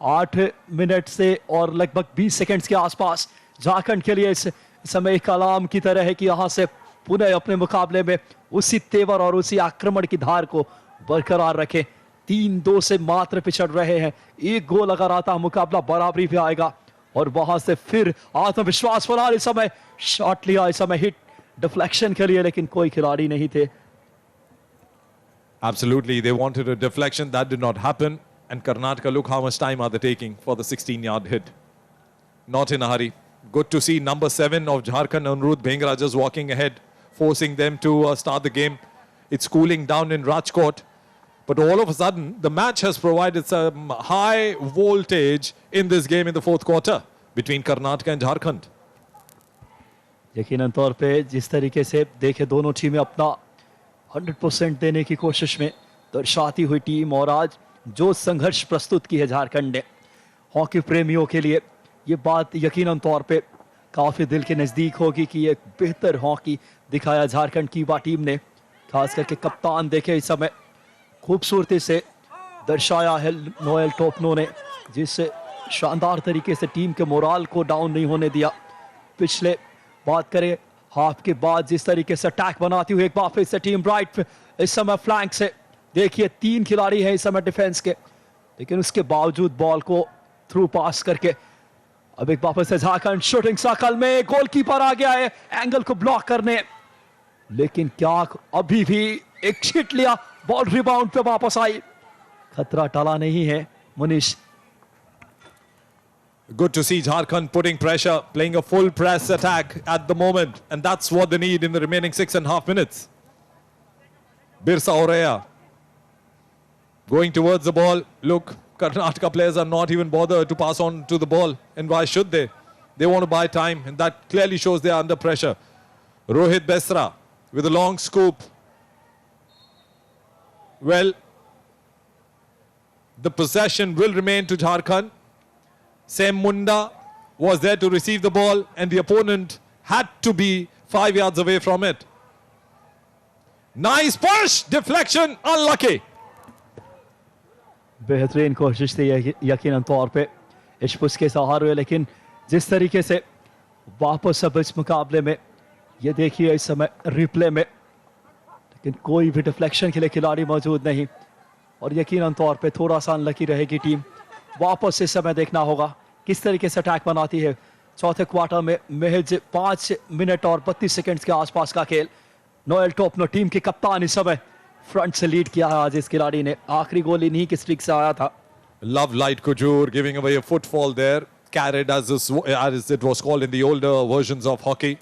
8 मिनट से और लगभग 20 सेकंड्स के आसपास झारखंड के लिए इस समय एक अलार्म की तरह है कि यहां से पुनः अपने मुकाबले में उसी तेवर और उसी आक्रमण की धार को बरकरार रखें 3-2 से मात्र पिछड़ रहे हैं 1 गोल अगर आता मुकाबला बराबरी पे आएगा और वहां से फिर आत्मविश्वास फिलहाल इस समय शॉट लिया इस समय हिट डिफ्लेक्शन के लिए लेकिन कोई खिलाड़ी नहीं थे Absolutely, they wanted a deflection. That did not happen. And Karnataka, look how much time are they taking for the 16-yard hit. Not in a hurry. Good to see number 7 of Jharkhand, Anirudh Bhengra, just walking ahead, forcing them to start the game. It's cooling down in Rajkot. But all of a sudden, the match has provided some high voltage in this game in the fourth quarter between Karnataka and Jharkhand. यकीनन तौर पे जिस तरीके से देखे दोनों टीमें अपना 100% देने की कोशिश में दर्शाती हुई टीम और आज जो संघर्ष प्रस्तुत की है झारखंड ने हॉकी प्रेमियों के लिए ये बात यकीनन तौर पे काफ़ी दिल के नज़दीक होगी कि एक बेहतर हॉकी दिखाया झारखंड की युवा टीम ने खास करके कप्तान देखे इस समय खूबसूरती से दर्शाया है नोएल टोपनो ने जिससे शानदार तरीके से टीम के मोराल को डाउन नहीं होने दिया पिछले बात करें हाफ के बाद जिस तरीके से अटैक बनाती हुई एक बार फिर से टीम राइट इस समय फ्लैंक से देखिए 3 खिलाड़ी हैं इस समय डिफेंस के लेकिन उसके बावजूद बॉल को थ्रू पास करके अब एक वापस से झारखंड शूटिंग सर्कल में गोलकीपर आ गया है एंगल को ब्लॉक करने लेकिन क्या अभी भी एक हिट लिया बॉल रिबाउंड पे वापस आई खतरा टला नहीं है Munish Good to see Jharkhand putting pressure, playing a full press attack at the moment. And that's what they need in the remaining 6.5 minutes. Birsa Oreya going towards the ball. Look, Karnataka players are not even bothered to pass on to the ball. And why should they? They want to buy time. And that clearly shows they are under pressure. Rohit Besra with a long scoop. Well, the possession will remain to Jharkhand. Sam Munda was there to receive the ball and the opponent had to be 5 yards away from it. Nice push! Deflection! Unlucky! बेहतरीन कोशिश थी यकीनन तौर पे इस push के सहारे लेकिन जिस तरीके से वापस अब इस मुकाबले में ये देखिए इस समय रिप्ले में लेकिन कोई भी डिफ्लेक्शन के लिए खिलाड़ी मौजूद नहीं और यकीनन तौर पे थोड़ा सा अनलकी रहेगी टीम वापस इस समय देखना होगा किस तरीके से अटैक बनाती है चौथे क्वार्टर में महज 5 मिनट और 32 सेकंड्स के आसपास का खेल नोएल टोपनो टीम के कप्तान इस समय फ्रंट से लीड किया है आज इस खिलाड़ी ने आखिरी गोल इन्हीं की स्ट्रिक से आया था Love Light Kujur giving away a footfall there carried as it was called in the older versions of hockey.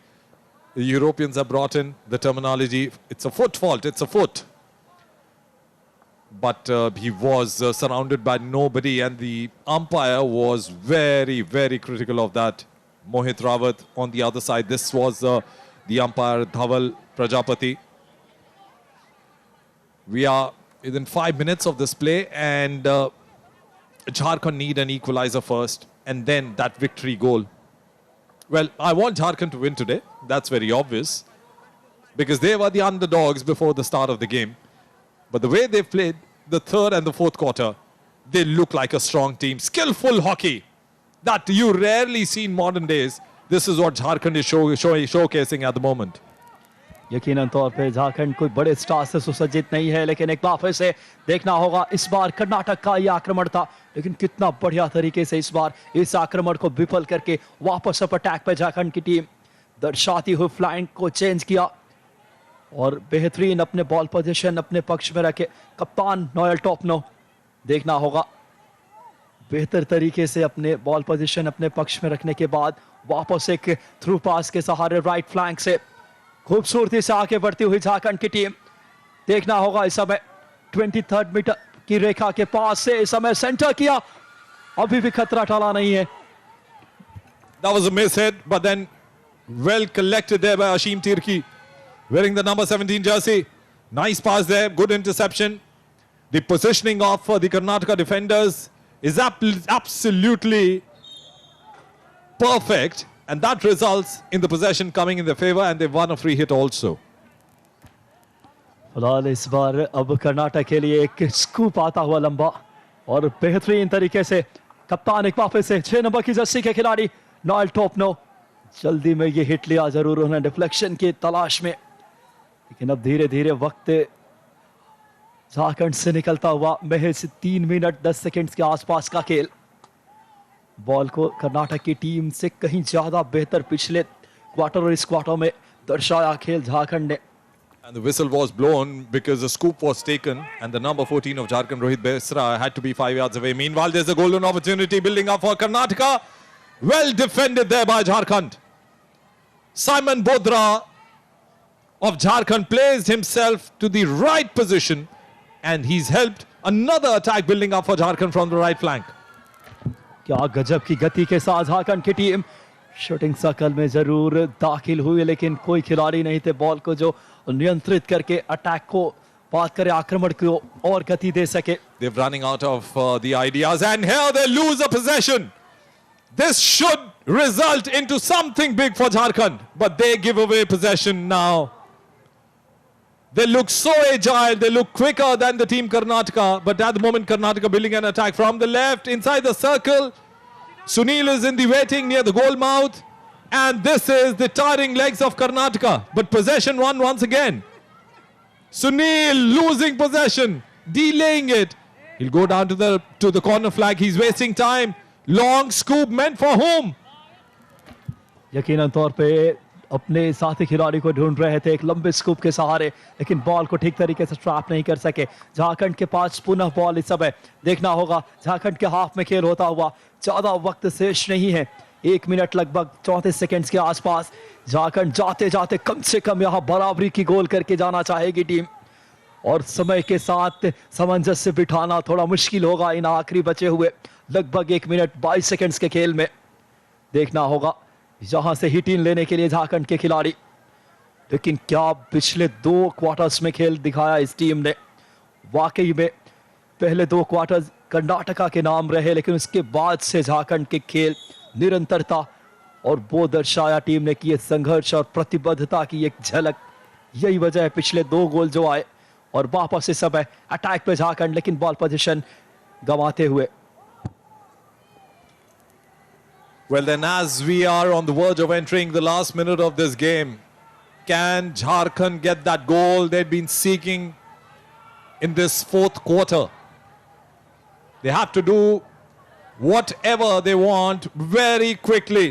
The Europeans have brought in the terminology it's a foot fault, it's a foot. But he was surrounded by nobody and the umpire was very, very critical of that. Mohit Rawat on the other side. This was the umpire Dhaval Prajapati. We are within 5 minutes of this play and Jharkhand need an equalizer first and then that victory goal. Well, I want Jharkhand to win today. That's very obvious because they were the underdogs before the start of the game. But the way they've played the third and the fourth quarter, they look like a strong team. Skillful hockey that you rarely see in modern days. This is what Jharkhand is showcasing at the moment. यकीनन तौर पे झारखंड कोई बड़े star से सुसज्जित नहीं है लेकिन एक बार फिर से देखना होगा इस बार कर्नाटक का ये आक्रमण था लेकिन कितना बढ़िया तरीके से इस बार इस आक्रमण को विफल करके वापस अप अटैक पे झारखंड की टीम दर्शाती हुई फ्लैंक को चेंज किया और बेहतरीन अपने बॉल पोजीशन अपने पक्ष में रखे कप्तान नोएल टोपनो देखना होगा बेहतर तरीके से अपने बॉल पोजीशन अपने पक्ष में रखने के बाद वापस एक थ्रू पास के सहारे राइट फ्लैंक से खूबसूरती से आगे बढ़ती हुई झारखंड की टीम देखना होगा इस समय 23 मीटर की रेखा के पास से इस समय सेंटर किया अभी भी खतरा टला नहीं है That was a miss hit, but then Well collected there by Ashim Tirki, wearing the number 17 jersey. Nice pass there, good interception. The positioning of the Karnataka defenders is absolutely perfect, and that results in the possession coming in their favor, and they've won a free hit also. फिलहाल इस बार अब कर्नाटक के लिए एक scoop आता हुआ लंबा और बेहतरीन तरीके से कप्तान एक वापस से 6 नंबर की जर्सी के खिलाड़ी नॉयल टोपनो जल्दी में ये हिट लिया, जरूर उन्होंने डिफ्लेक्शन की तलाश में, लेकिन अब धीरे धीरे वक्त झारखंड से निकलता हुआ महज 3 मिनट 10 सेकंड्स के आसपास का खेल। बॉल को कर्नाटक की टीम से कहीं ज्यादा बेहतर पिछले क्वार्टर और इस क्वार्टर में दर्शाया खेल झारखंड ने। And the whistle was blown because a scoop was taken, and the number 14 of Jharkhand, Rohit Besra, had to be 5 yards away. Meanwhile, there's a golden opportunity building up for Karnataka. Well defended there by Jharkhand. Simon Bodra of Jharkhand placed himself to the right position, and he's helped another attack building up for Jharkhand from the right flank. क्या गजब की गति के साथ झारखंड की team shooting circle में जरूर दाखिल हुई, लेकिन कोई खिलाड़ी नहीं थे बॉल को जो नियंत्रित करके अटैक को बात करे, आक्रमण को और गति दे सके। They're running out of the ideas, and here they lose a possession. This should result into something big for Jharkhand, but they give away possession now. They look so agile, they look quicker than the team Karnataka, but at the moment Karnataka building an attack from the left, inside the circle. Sunil is in the waiting near the goal mouth, and this is the tiring legs of Karnataka, but possession won once again. Sunil losing possession, delaying it. He'll go down to the corner flag, he's wasting time. Long scoop meant for whom? यकीनन तौर पे अपने साथी खिलाड़ी को ढूंढ रहे थे एक लंबे स्कूप के सहारे, लेकिन बॉल को ठीक तरीके से ट्रैप नहीं कर सके। झारखंड के पास पुनः बॉल इस समय देखना होगा, झारखंड के हाफ में खेल होता हुआ, ज्यादा वक्त शेष नहीं है, 1 मिनट लगभग 34 सेकंड्स के आसपास। झारखंड जाते जाते कम से कम यहाँ बराबरी की गोल करके जाना चाहेगी टीम, और समय के साथ सामंजस्य बिठाना थोड़ा मुश्किल होगा इन आखिरी बचे हुए लगभग 1 मिनट 22 सेकंड्स के खेल में। देखना होगा जहां से हिट इन लेने के लिए झारखंड के खिलाड़ी, लेकिन क्या पिछले 2 क्वार्टर्स में खेल दिखाया इस टीम ने। वाकई में पहले 2 क्वार्टर्स कर्नाटका के नाम रहे, लेकिन उसके बाद से झारखंड के खेल निरंतरता और वो दर्शाया टीम ने कि संघर्ष और प्रतिबद्धता की एक झलक। यही वजह है पिछले 2 गोल जो आए, और वापस इस समय अटैक पे झारखंड, लेकिन बॉल पोजीशन गंवाते हुए। Well then, as we are on the verge of entering the last minute of this game, can Jharkhand get that goal they've been seeking in this 4th quarter? They have to do whatever they want very quickly.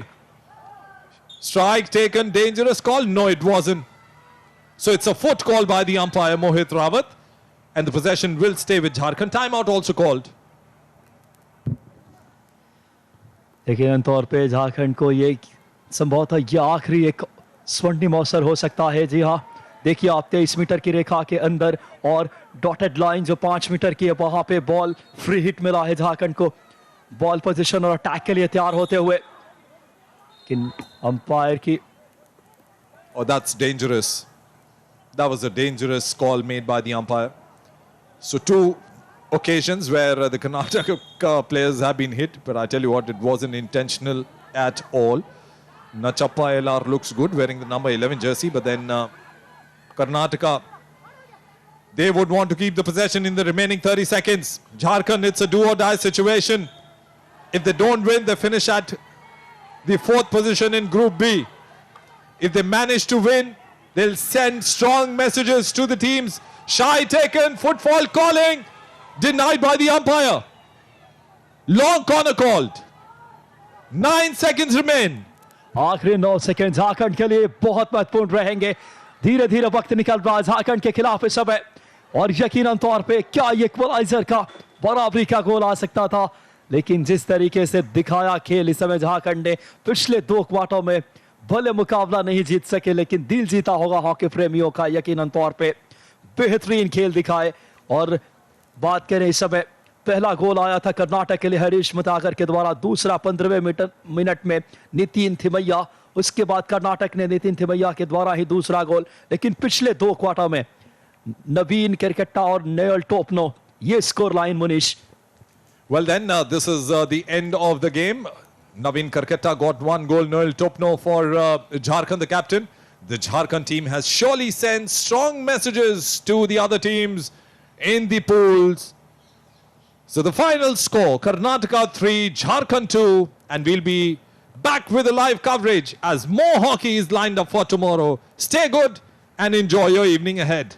Strike taken, dangerous call? No, it wasn't. So it's a foot call by the umpire Mohit Rawat, and the possession will stay with Jharkhand. Timeout also called. लेकिन तौर पे झारखंड को ये संभवतः ये आखिरी एक स्वर्णिम अवसर हो सकता है। जी हाँ, देखिए आप 23 मीटर की रेखा के अंदर और डॉटेड लाइन जो 5 मीटर की है, वहां पे बॉल फ्री हिट मिला है झारखंड को, बॉल पोजीशन और अटैक के लिए तैयार होते हुए, लेकिन अंपायर की Oh, that's dangerous. That was a dangerous call made by the umpire. So 2 occasions where the Karnataka players have been hit, but I tell you what, it wasn't intentional at all. Nachappa LR looks good wearing the number 11 jersey, but then Karnataka, they would want to keep the possession in the remaining 30 seconds. Jharkhand, it's a do or die situation. If they don't win, they finish at the 4th position in Group B. If they manage to win, they'll send strong messages to the teams. Shy taken, footfall calling, denied by the umpire. Long corner called. 9 seconds remain. आखिरी 9 second Jharkhand के लिए बहुत महत्वपूर्ण रहेंगे। धीरे धीरे वक्त निकल रहा है झारखंड के खिलाफ इस समय, और यकीनन तौर पे क्या ये इक्वलाइजर का बराबरी का गोल आ सकता था, लेकिन जिस तरीके से दिखाया खेल इस समय झारखंड ने पिछले 2 क्वार्टर में, भले मुकाबला नहीं जीत सके लेकिन दिल जीता होगा हॉकी प्रेमियों का। यकीनन तौर पे बेहतरीन खेल दिखाए, और बात करें इस समय पहला गोल आया था कर्नाटक के लिए हरीश मुतागर के द्वारा, दूसरा 15वें मिनट में नितिन थिमैया, उसके बाद कर्नाटक ने नितिन थिमैया के द्वारा ही दूसरा गोल, लेकिन पिछले 2 क्वार्टर में नवीन करकट्टा और नयल टोपनो, ये score line Munish. Well then, this is the end of the game. Naveen Karketta got 1 goal, Noel Topno for Jharkhand, the captain. The Jharkhand team has surely sent strong messages to the other teams in the pools. So the final score, Karnataka 3, Jharkhand 2, and we'll be back with a live coverage as more hockey is lined up for tomorrow. Stay good and enjoy your evening ahead.